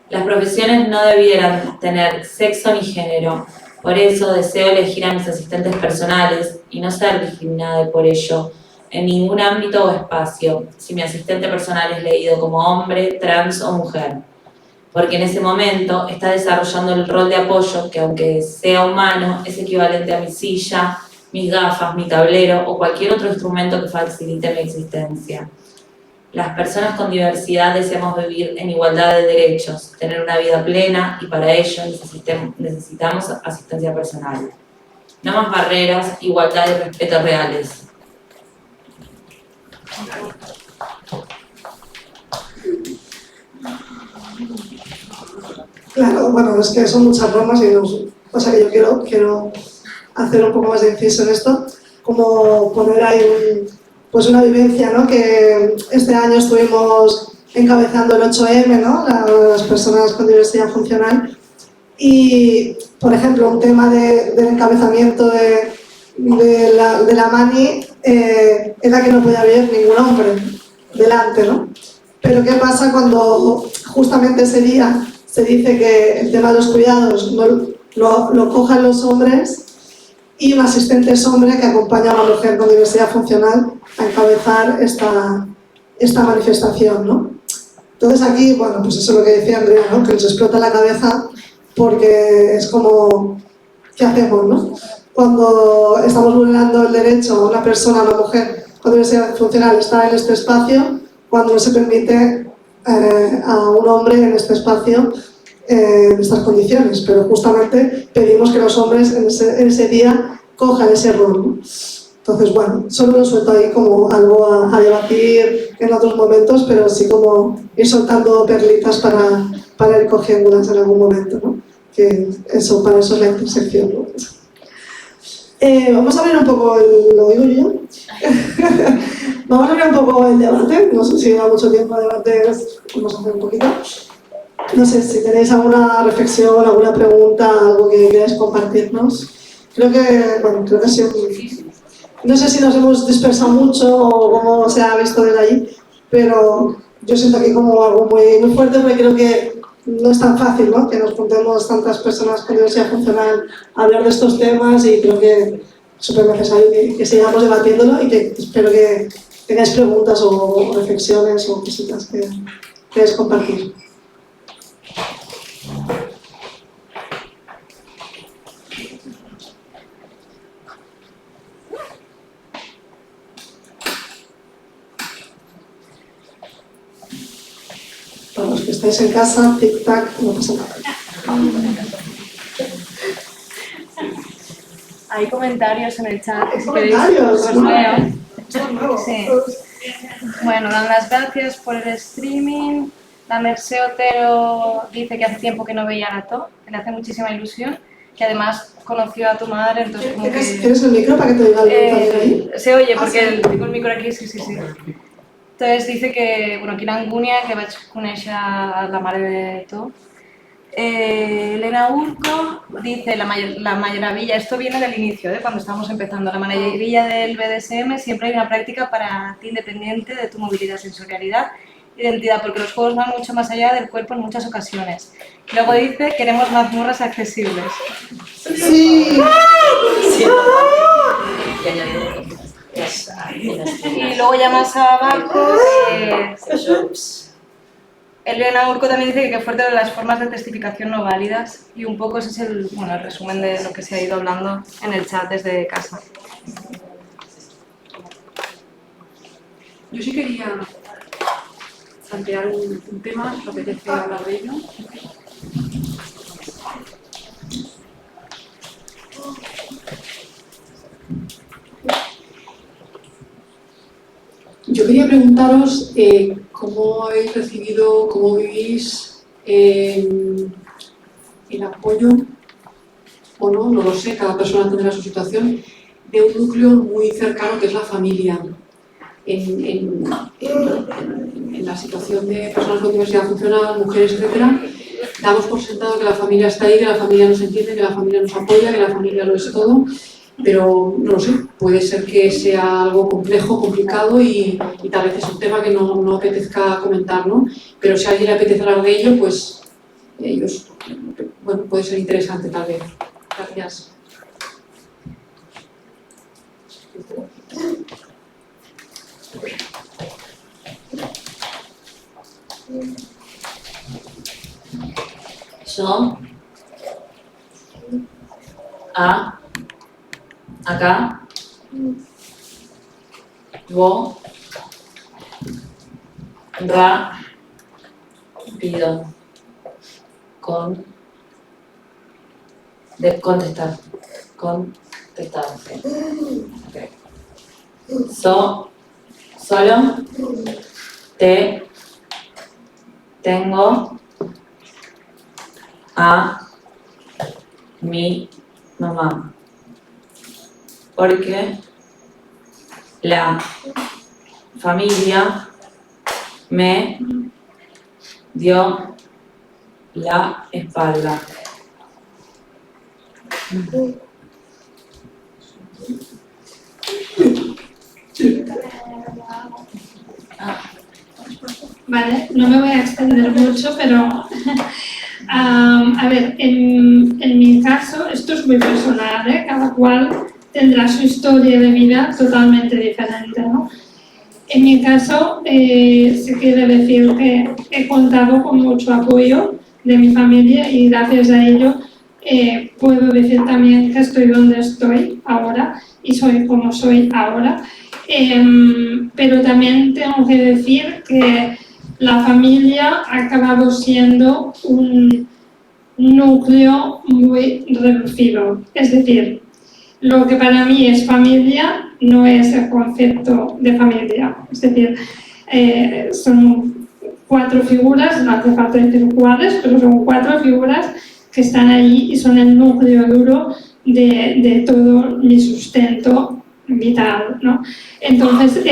Las profesiones no debieran tener sexo ni género, por eso deseo elegir a mis asistentes personales y no ser discriminada por ello en ningún ámbito o espacio, si mi asistente personal es leído como hombre, trans o mujer, porque en ese momento está desarrollando el rol de apoyo que, aunque sea humano, es equivalente a mi silla, mis gafas, mi tablero o cualquier otro instrumento que facilite mi existencia. Las personas con diversidad deseamos vivir en igualdad de derechos, tener una vida plena y para ello necesitamos asistencia personal. No más barreras, igualdad y respeto reales. Claro, bueno, es que son muchas bromas y o sea que yo quiero hacer un poco más de inciso en esto, como poner ahí una vivencia, ¿no? Que este año estuvimos encabezando el 8M, ¿no? Las personas con diversidad funcional, y, por ejemplo, un tema del encabezamiento de la Mani era que no podía haber ningún hombre delante, ¿no? Pero ¿qué pasa cuando justamente ese día se dice que el tema de los cuidados lo cojan los hombres y un asistente es hombre que acompaña a una mujer con diversidad funcional a encabezar esta manifestación, ¿no? Entonces aquí, bueno, pues eso es lo que decía Andrea, ¿no? Que nos explota la cabeza porque es como, ¿qué hacemos, no? Cuando estamos vulnerando el derecho a una persona, a una mujer con diversidad funcional estar en este espacio, cuando no se permite a un hombre en este espacio en estas condiciones, pero justamente pedimos que los hombres en ese día cojan ese rol, ¿no? Entonces, bueno, solo lo suelto ahí como algo a debatir en otros momentos, pero sí como ir soltando perlitas para ir cogiéndolas en algún momento, ¿no? Que eso, para eso es la intersección, ¿no? Vamos a abrir un poco ¿lo digo yo? Vamos a abrir un poco el debate, no sé si da mucho tiempo a debates, vamos a hacer un poquito. No sé si tenéis alguna reflexión, alguna pregunta, algo que queráis compartirnos. Creo que ha sido muy difícil. No sé si nos hemos dispersado mucho o cómo se ha visto desde allí, pero yo siento aquí como algo muy, muy fuerte porque creo que no es tan fácil, ¿no? Que nos juntemos tantas personas con diversidad funcional a hablar de estos temas, y creo que es súper necesario que sigamos debatiéndolo, y que espero que tengáis preguntas o reflexiones o cositas que queráis compartir. Para los que estáis en casa, tic-tac, no pasa nada. Hay comentarios en el chat. Si ¿Comentarios? queréis, os leo. Sí. Bueno, dan las gracias por el streaming. La Mercé Otero dice que hace tiempo que no veía a Nato, que le hace muchísima ilusión, que además conoció a tu madre, entonces como que... ¿Tienes el micro para que te diga el ahí? Se oye, porque tengo el micro aquí, sí. Entonces dice que, bueno, que era Angúnia, que vaig conèixer la mare de todo. Elena Urco dice, la maravilla, esto viene del inicio, cuando estábamos empezando, la maravilla del BDSM, siempre hay una práctica para ti independiente de tu movilidad, sensorialidad, identidad, porque los juegos van mucho más allá del cuerpo en muchas ocasiones. Luego dice, queremos mazmorras accesibles. Sí. Y luego ya más abajo, Elena Urco también dice que fuerte de las formas de testificación no válidas, y un poco ese es el resumen de lo que se ha ido hablando en el chat desde casa. Yo sí quería plantear un tema, me apetece hablar de ello. Yo quería preguntaros cómo habéis recibido, cómo vivís el apoyo, o no lo sé, cada persona tendrá su situación, de un núcleo muy cercano que es la familia. En la situación de personas con diversidad funcional, mujeres, etcétera, damos por sentado que la familia está ahí, que la familia nos entiende, que la familia nos apoya, que la familia lo es todo, pero no lo sé, puede ser que sea algo complejo, complicado y tal vez es un tema que no apetezca comentar, ¿no? Pero si a alguien le apetece hablar de ello, pues bueno, puede ser interesante tal vez. Gracias. Yo, acá, vos, rápido, contestar. Okay. Solo te tengo a mi mamá, porque la familia me dio la espalda. Vale, no me voy a extender mucho, pero a ver, en mi caso, esto es muy personal, ¿eh? Cada cual tendrá su historia de vida totalmente diferente, ¿no? En mi caso, se quiere decir que he contado con mucho apoyo de mi familia y gracias a ello puedo decir también que estoy donde estoy ahora y soy como soy ahora. Pero también tengo que decir que la familia ha acabado siendo un núcleo muy reducido. Es decir, lo que para mí es familia no es el concepto de familia. Es decir, son 4 figuras, no hace falta decir cuáles, pero son 4 figuras que están ahí y son el núcleo duro de todo mi sustento vital, ¿no? Entonces,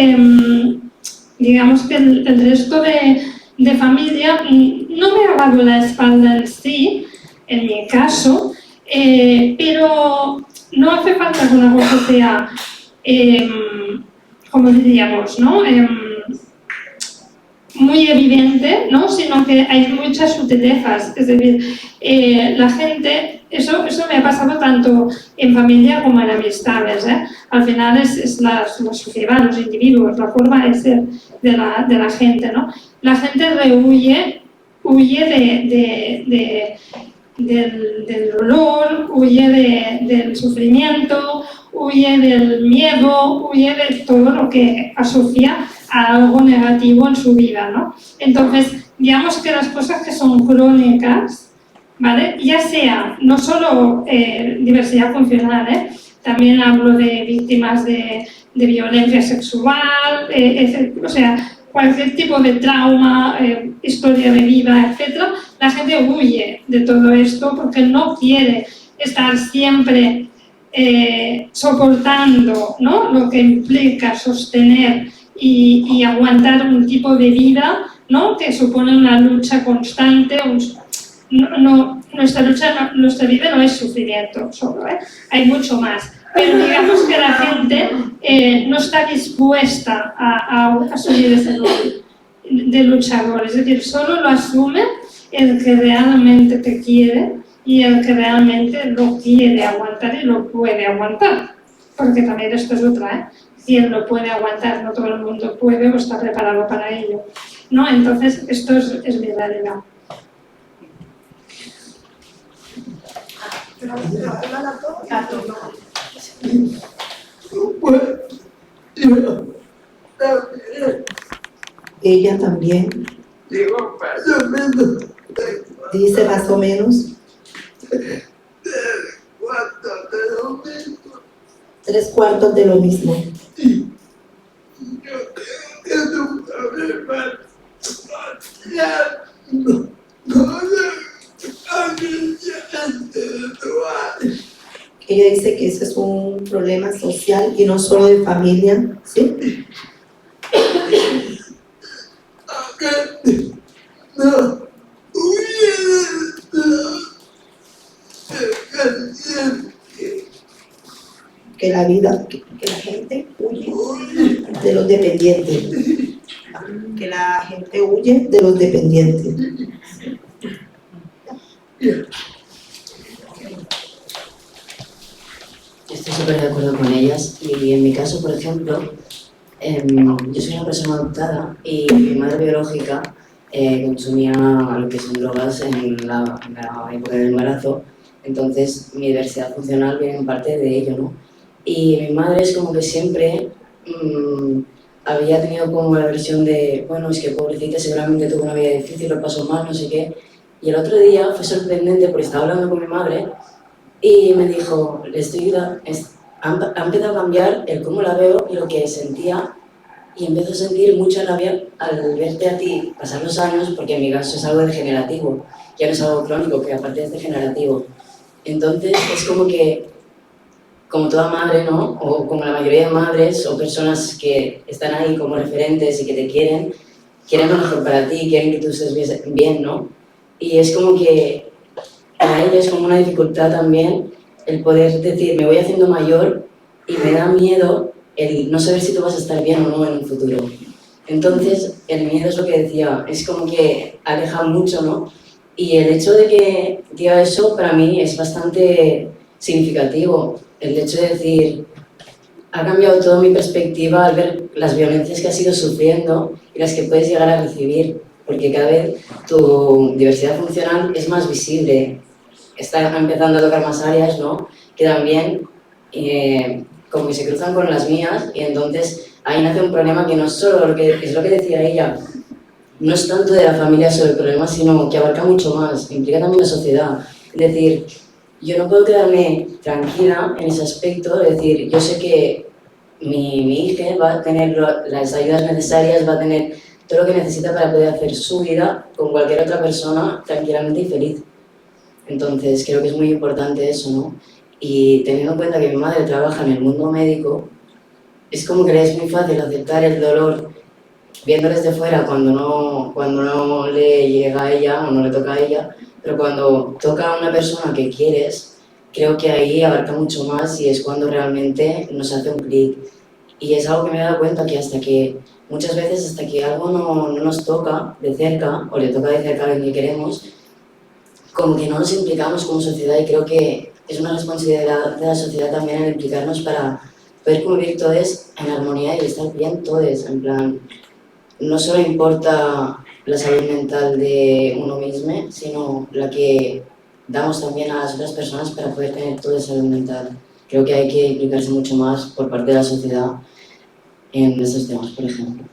digamos que el resto de familia no me ha dado la espalda en sí, en mi caso, pero no hace falta que una cosa sea, como diríamos, ¿no? Muy evidente, ¿no? Sino que hay muchas sutilezas, es decir, la gente, eso me ha pasado tanto en familia como en amistades, ¿eh? Al final es la sociedad, los individuos, la forma de ser de la gente, ¿no? La gente huye del dolor, huye del sufrimiento, huye del miedo, huye de todo lo que asocia a algo negativo en su vida, ¿no? Entonces, digamos que las cosas que son crónicas ¿vale? Ya sea, no solo diversidad funcional, también hablo de víctimas de violencia sexual, o sea, cualquier tipo de trauma, historia de vida, etc. La gente huye de todo esto porque no quiere estar siempre soportando, ¿no?, lo que implica sostener y aguantar un tipo de vida, ¿no?, que supone una lucha constante. Nuestra vida no es sufrimiento solo, hay mucho más. Pero digamos que la gente no está dispuesta a asumir ese rol de luchador. Es decir, solo lo asume el que realmente te quiere y el que realmente lo quiere aguantar y lo puede aguantar. Porque también esto es otra, ¿Quién lo puede aguantar? No todo el mundo puede o está preparado para ello, ¿no? Entonces, esto es mi realidad. Ella también dice más o menos 3/4 de lo mismo. Ella dice que ese es un problema social y no solo de familia, ¿sí? Que la vida, que la gente huye de los dependientes. Que la gente huye de los dependientes. Estoy súper de acuerdo con ellas y en mi caso, por ejemplo, yo soy una persona adoptada y mi madre biológica consumía lo que son drogas en la época del embarazo, entonces mi diversidad funcional viene en parte de ello, ¿no? Y mi madre es como que siempre había tenido como la versión de, bueno, es que pobrecita seguramente tuvo una vida difícil, lo pasó mal, no sé qué, y el otro día fue sorprendente porque estaba hablando con mi madre y me dijo, ha empezado a cambiar el cómo la veo y lo que sentía, y empiezo a sentir mucha rabia al verte a ti pasar los años, porque en mi caso es algo degenerativo, ya no es algo crónico, que aparte es degenerativo. Entonces es como que, como toda madre, ¿no?, o como la mayoría de madres o personas que están ahí como referentes y que te quieren lo mejor para ti, quieren que tú estés bien, ¿no? Y es como que para ella es como una dificultad también el poder decir, me voy haciendo mayor y me da miedo el no saber si tú vas a estar bien o no en un futuro. Entonces, el miedo es lo que decía, es como que aleja mucho, ¿no? Y el hecho de que diga eso para mí es bastante significativo. El hecho de decir, ha cambiado toda mi perspectiva al ver las violencias que has ido sufriendo y las que puedes llegar a recibir, porque cada vez tu diversidad funcional es más visible. Está empezando a tocar más áreas, ¿no?, que también como que se cruzan con las mías, y entonces ahí nace un problema que no es solo lo que decía ella, no es tanto de la familia sobre el problema, sino que abarca mucho más, implica también la sociedad. Es decir, yo no puedo quedarme tranquila en ese aspecto, es decir, yo sé que mi hija va a tener las ayudas necesarias, va a tener todo lo que necesita para poder hacer su vida con cualquier otra persona tranquilamente y feliz. Entonces, creo que es muy importante eso, ¿no? Y teniendo en cuenta que mi madre trabaja en el mundo médico, es como que le es muy fácil aceptar el dolor viendo desde fuera cuando no le llega a ella o no le toca a ella, pero cuando toca a una persona que quieres, creo que ahí abarca mucho más y es cuando realmente nos hace un clic. Y es algo que me he dado cuenta que muchas veces hasta que algo no nos toca de cerca o le toca de cerca a alguien que queremos, como que no nos implicamos como sociedad, y creo que es una responsabilidad de la sociedad también el implicarnos para poder convivir todos en armonía y estar bien todos, en plan, no solo importa la salud mental de uno mismo, sino la que damos también a las otras personas para poder tener toda salud mental. Creo que hay que implicarse mucho más por parte de la sociedad en estos temas, por ejemplo.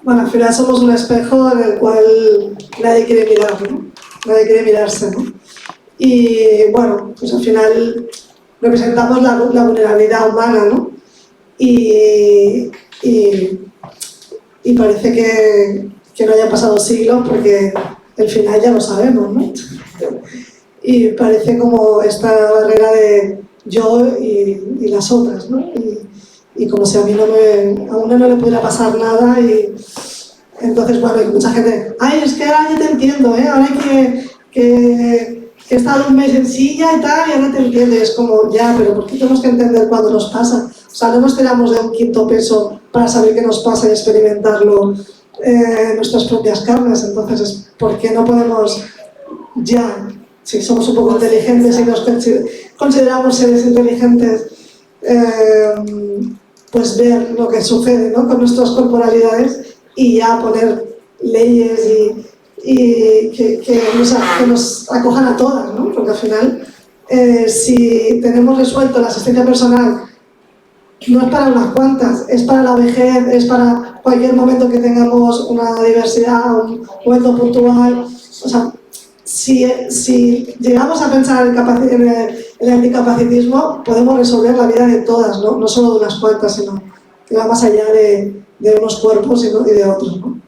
Bueno, al final somos un espejo en el cual nadie quiere mirar, ¿no? Nadie quiere mirarse, ¿no? Y bueno, pues al final representamos la vulnerabilidad humana, ¿no? Y parece que no hayan pasado siglos porque el final ya lo sabemos, ¿no? Y parece como esta barrera de yo y las otras, ¿no? Y como si a uno no le pudiera pasar nada y entonces, bueno, hay mucha gente, ay, es que ahora ya te entiendo, ahora que he estado un mes en silla y tal, y ahora te entiendo, y es como, ya, pero ¿por qué tenemos que entender cuando nos pasa? O sea, no nos tiramos de un quinto peso para saber qué nos pasa y experimentarlo en nuestras propias carnes, entonces, ¿por qué no podemos ya, si somos un poco inteligentes y nos consideramos seres inteligentes, pues ver lo que sucede, ¿no? Con nuestras corporalidades y ya poner leyes y que nos acojan a todas, ¿no? Porque al final, si tenemos resuelto la asistencia personal, no es para unas cuantas, es para la vejez, es para cualquier momento que tengamos una diversidad, un momento puntual. O sea, si llegamos a pensar en el anticapacitismo, podemos resolver la vida de todas, ¿no? No solo de unas cuantas, sino que va más allá de unos cuerpos y de otros, ¿no?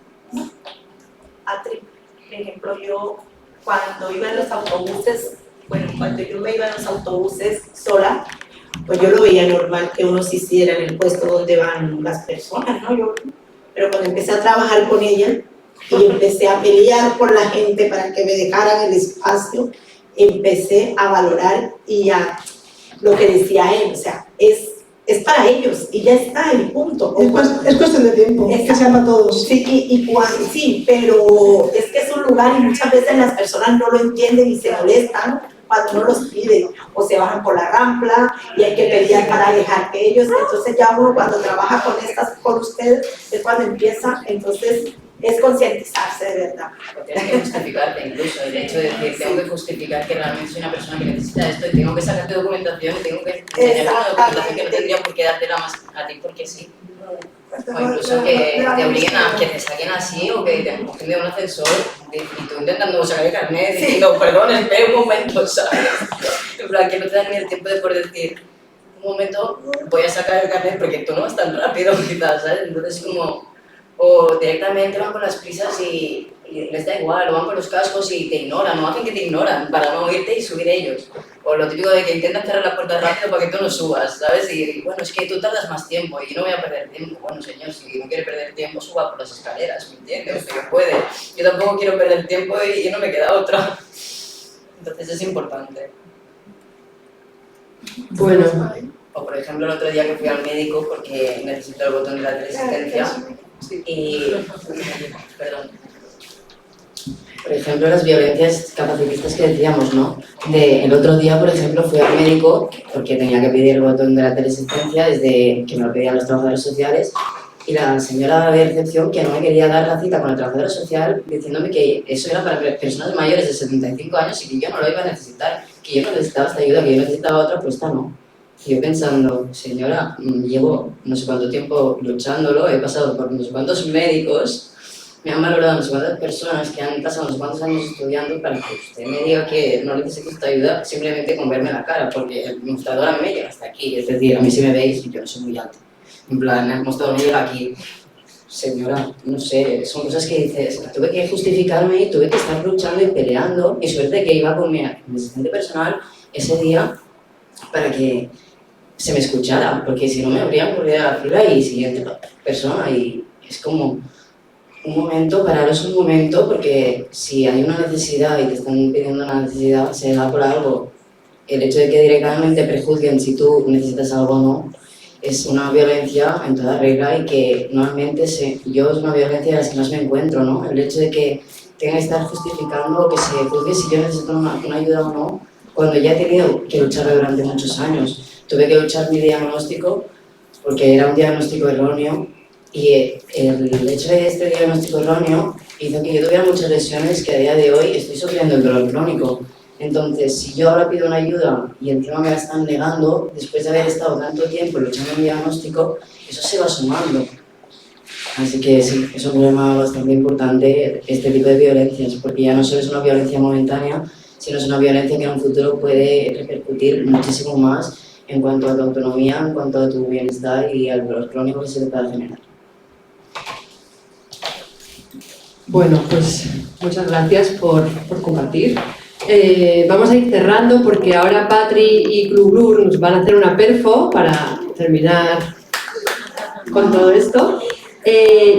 Por ejemplo, yo cuando iba en los autobuses, cuando yo me iba en los autobuses sola, pues yo lo veía normal que uno se hiciera en el puesto donde van las personas, ¿no? Pero cuando empecé a trabajar con ella y empecé a pelear por la gente para que me dejaran el espacio, empecé a valorar y a lo que decía él, o sea, es para ellos y ya está el punto. Es cuestión de tiempo, es que sea para todos. Sí, sí, pero es que es un lugar y muchas veces las personas no lo entienden y se molestan cuando uno los pide o se bajan por la rampla y hay que pelear para dejar que ellos, entonces ya uno cuando trabaja con ustedes es cuando empieza, entonces es concientizarse de verdad. Tienes que justificarte incluso, el hecho de decir, tengo que justificar que realmente soy una persona que necesita esto y tengo que sacarte documentación y tengo que enseñar una documentación que no tendría por qué dártela más a ti porque sí. O incluso que te obliguen a que te saquen así o que te empujen de un ascensor y tú intentando sacar el carnet diciendo, perdón, espera un momento, ¿sabes? En plan, que no te dan ni el tiempo de poder decir, un momento, voy a sacar el carnet porque tú no vas tan rápido quizás, ¿sabes? Entonces como... O directamente van con las prisas y les da igual, o van con los cascos y te ignoran, o hacen que te ignoran para no oírte y subir ellos. O lo típico de que intentan cerrar la puerta rápido para que tú no subas, ¿sabes? Y bueno, es que tú tardas más tiempo y yo no voy a perder tiempo. Bueno, señor, si no quiere perder tiempo, suba por las escaleras, ¿me entiendes? Pero puede. Yo tampoco quiero perder tiempo y no me queda otra. Entonces es importante. Bueno. O por ejemplo, el otro día que fui al médico porque necesito el botón de la teleasistencia. Y, perdón, por ejemplo, las violencias capacitistas que decíamos, ¿no? El otro día, por ejemplo, fui al médico porque tenía que pedir el botón de la teleasistencia desde que me lo pedían los trabajadores sociales y la señora de recepción que no me quería dar la cita con el trabajador social diciéndome que eso era para personas mayores de 75 años y que yo no lo iba a necesitar, que yo no necesitaba esta ayuda, que yo necesitaba otra, pues esta no. Y yo pensando, señora, llevo no sé cuánto tiempo luchándolo, he pasado por no sé cuántos médicos, me han valorado no sé cuántas personas que han pasado no sé cuántos años estudiando para que usted me diga que no necesito esta ayuda simplemente con verme la cara, porque el mostrador a mí me llega hasta aquí, es decir, a mí si me veis, yo no soy muy alta, en plan, el mostrador me llega aquí. Señora, no sé, son cosas que dices, tuve que justificarme, tuve que estar luchando y peleando, y suerte que iba con mi asistente personal ese día para que se me escuchara, porque si no me habrían corrido a la fila y siguiente persona, y es como un momento, pararos un momento, porque si hay una necesidad y te están pidiendo una necesidad, se da por algo. El hecho de que directamente prejuzguen si tú necesitas algo o no, es una violencia en toda regla y que normalmente yo es una violencia de las que más me encuentro, ¿no? El hecho de que tenga que estar justificando que se juzgue si yo necesito una ayuda o no, cuando ya he tenido que luchar durante muchos años. Tuve que luchar mi diagnóstico porque era un diagnóstico erróneo y el hecho de este diagnóstico erróneo hizo que yo tuviera muchas lesiones que a día de hoy estoy sufriendo el dolor crónico. Entonces, si yo ahora pido una ayuda y encima me la están negando, después de haber estado tanto tiempo luchando mi diagnóstico, eso se va sumando. Así que sí, es un problema bastante importante este tipo de violencias, porque ya no solo es una violencia momentánea, sino es una violencia que en un futuro puede repercutir muchísimo más en cuanto a tu autonomía, en cuanto a tu bienestar y al dolor crónico que se te pueda generar. Bueno, pues muchas gracias por compartir. Vamos a ir cerrando porque ahora Patri y Clublur nos van a hacer una perfo para terminar con todo esto.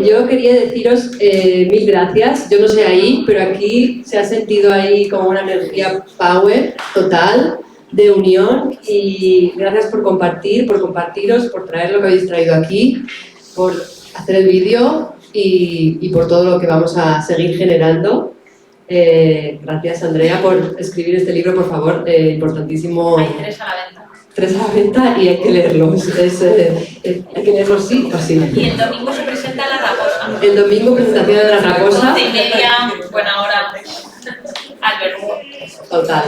Yo quería deciros mil gracias. Yo no sé ahí, pero aquí se ha sentido ahí como una energía power total de unión, y gracias por compartir, por compartiros, por traer lo que habéis traído aquí, por hacer el vídeo y por todo lo que vamos a seguir generando. Gracias, Andrea, por escribir este libro, por favor, importantísimo. Hay 3 a la venta. 3 a la venta y hay que leerlos. Hay que leerlos sí o sí. Y el domingo se presenta La Raposa. El domingo presentación de La Raposa. 11:30, buena hora. Al Bermú. Total.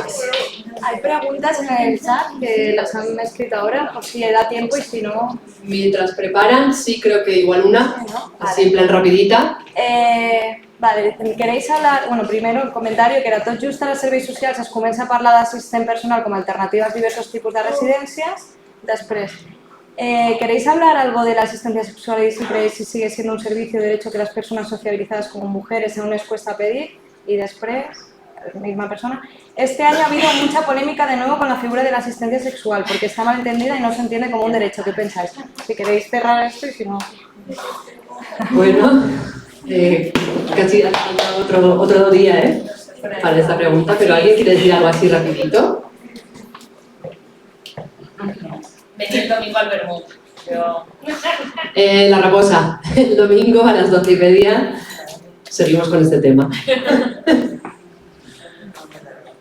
Hay preguntas en el chat que las han escrito ahora, por si da tiempo y si no... Mientras preparan, sí creo que igual una, así en plan rapidita. Vale, queréis hablar... Bueno, primero el comentario que era tot just als serveis socials es comença a parlar d'assistent personal com a alternatives a diversos tipus de residències. Després, ¿queréis hablar algo de la asistencia sexual y si sigue siendo un servicio de derecho que las personas sociabilizadas como mujeres aún les cuesta pedir? Y después, la misma persona, este año ha habido mucha polémica de nuevo con la figura de la asistencia sexual porque está mal entendida y no se entiende como un derecho. ¿Qué pensáis? Si queréis cerrar esto y si no... Bueno, casi ha faltado otro día para esta pregunta, pero ¿alguien quiere decir algo así rapidito? Venid el domingo al Bermú. La Raposa, el domingo a las 12:30 seguimos con este tema.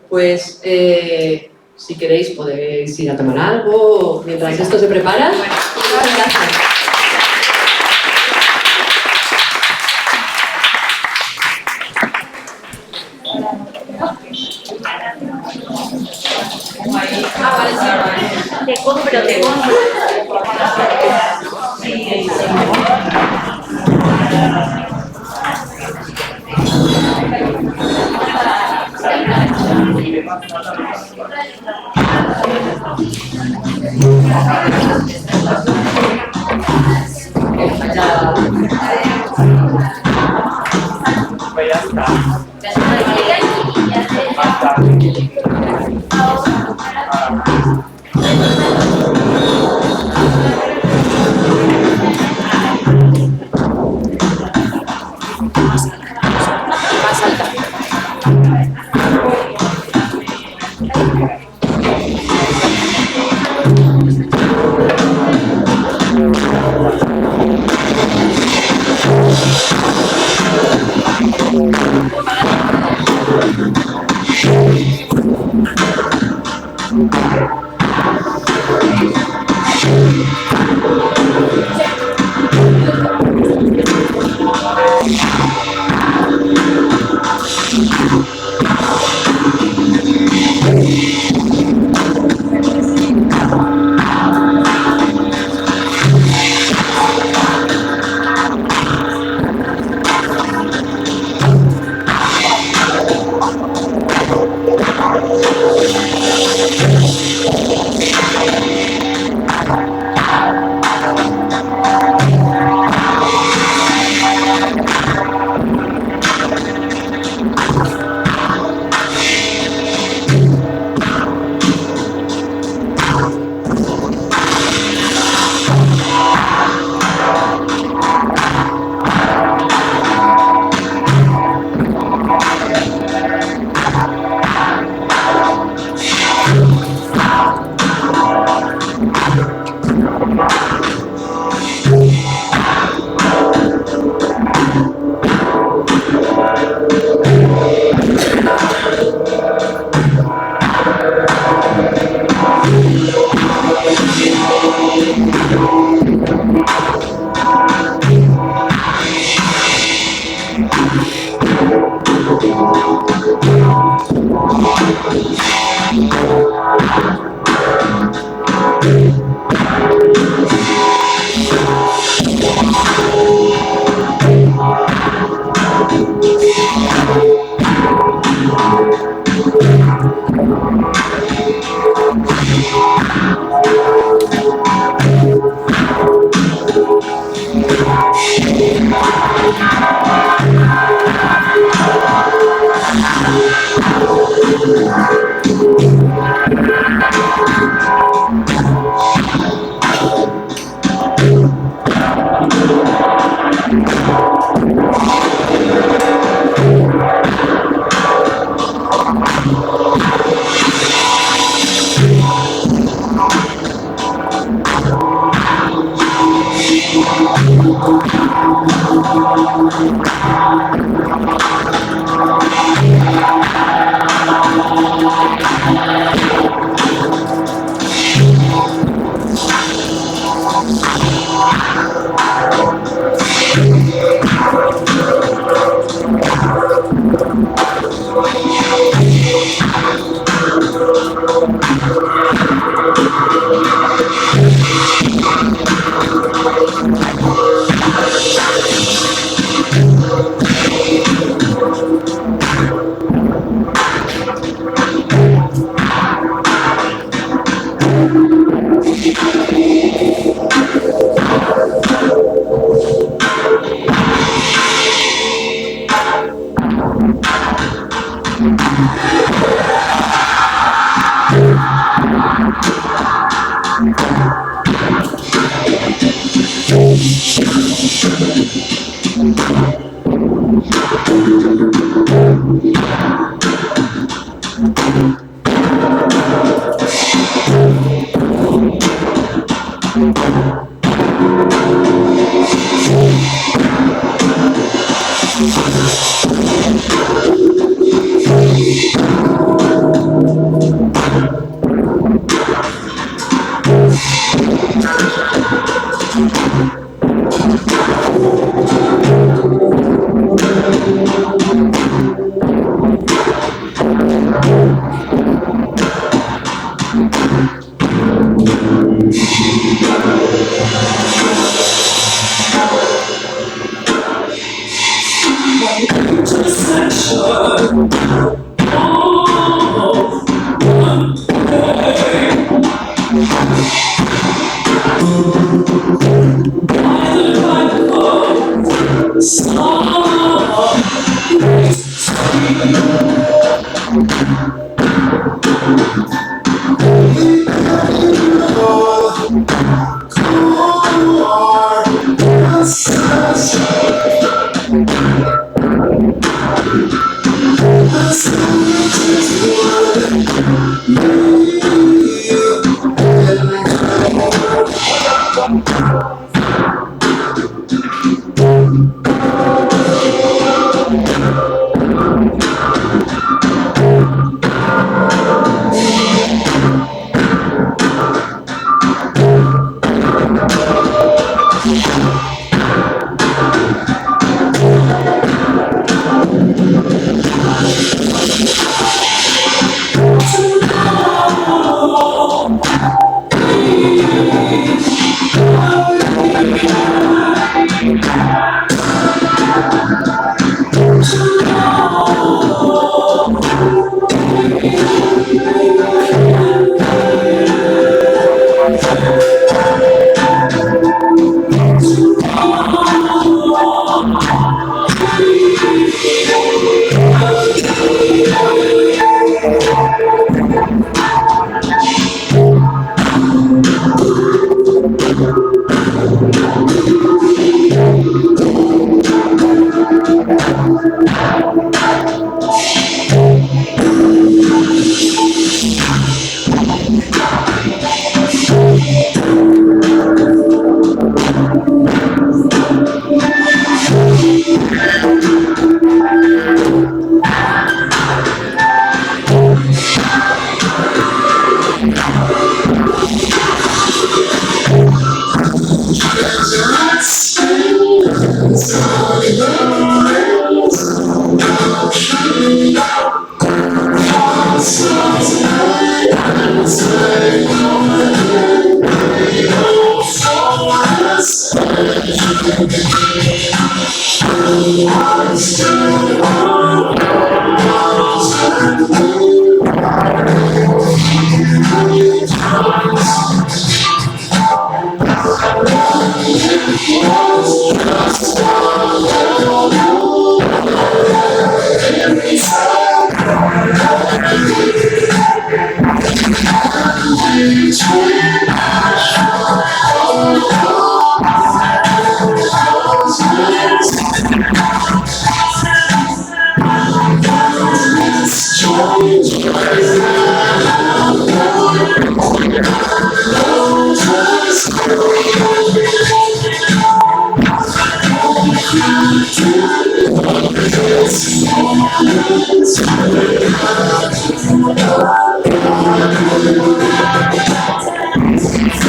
Pues si queréis podéis ir a tomar algo mientras esto se prepara. Muchas gracias. Te compro, te compro. Pues ya está.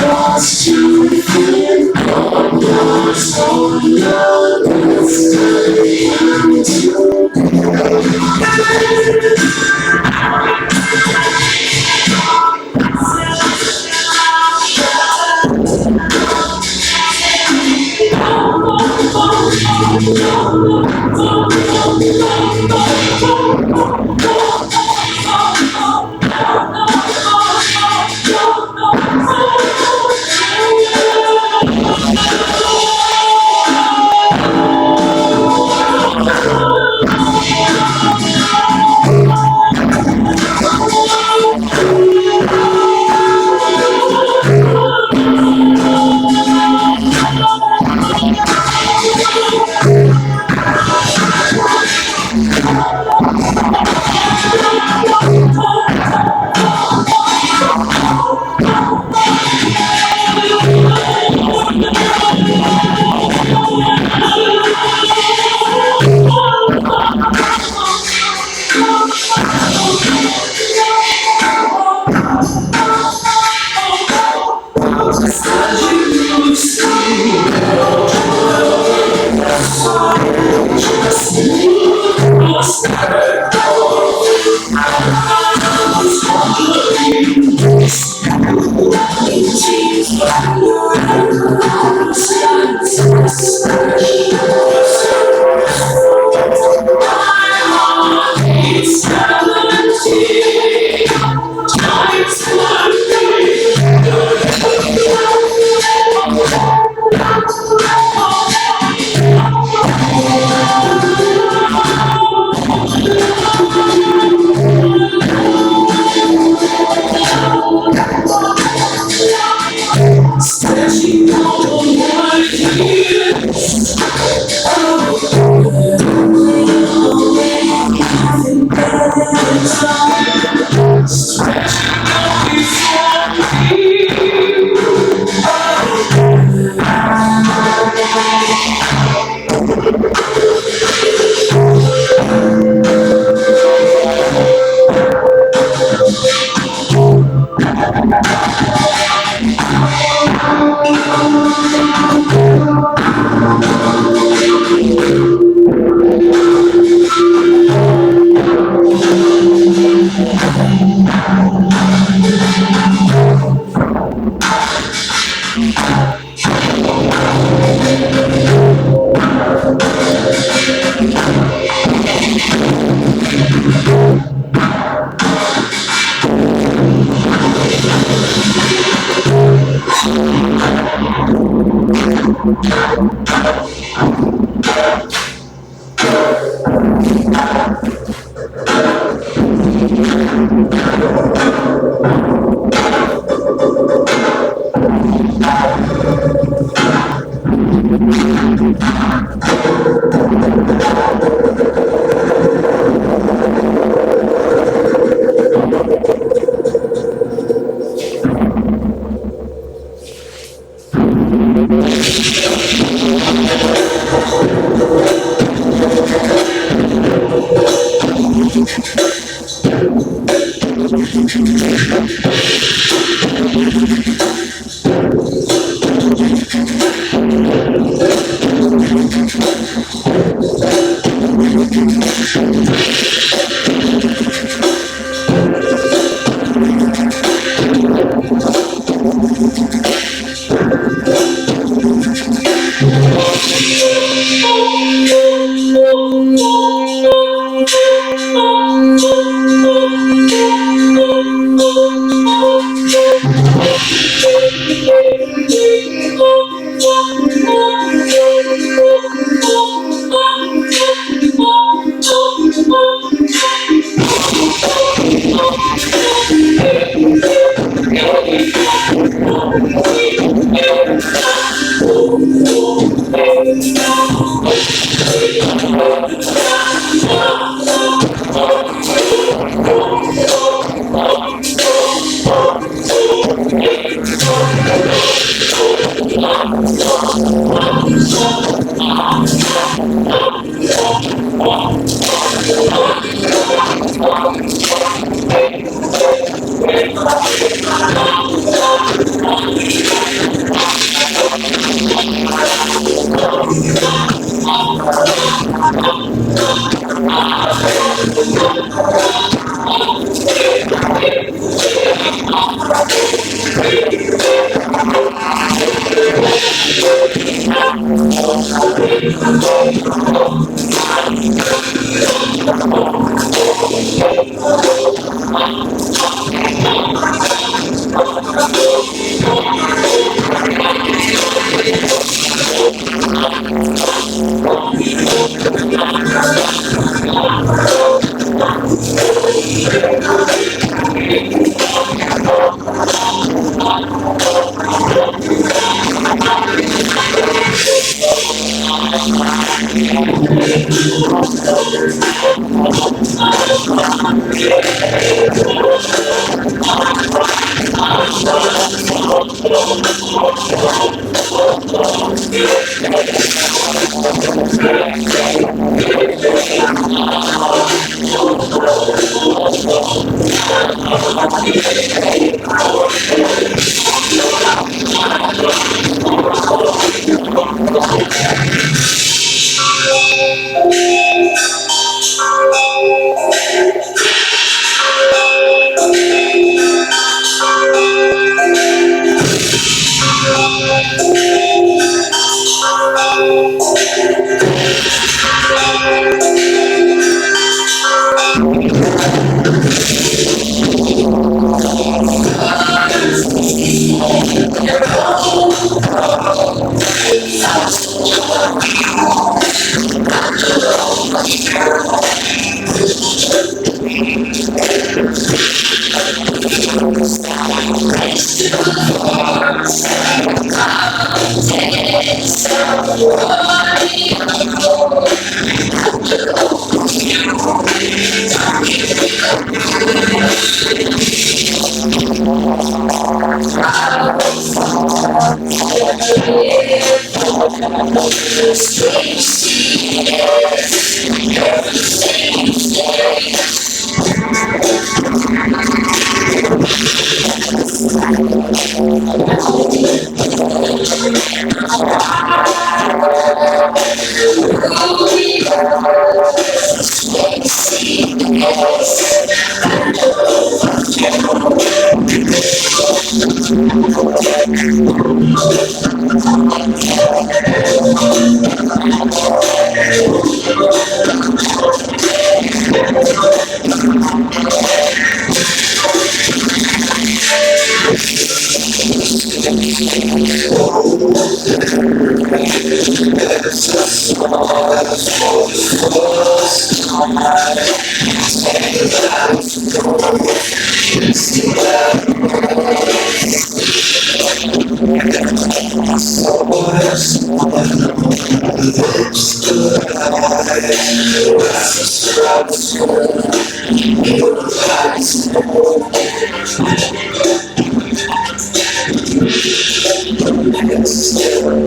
Lost to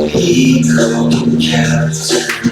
He called cats.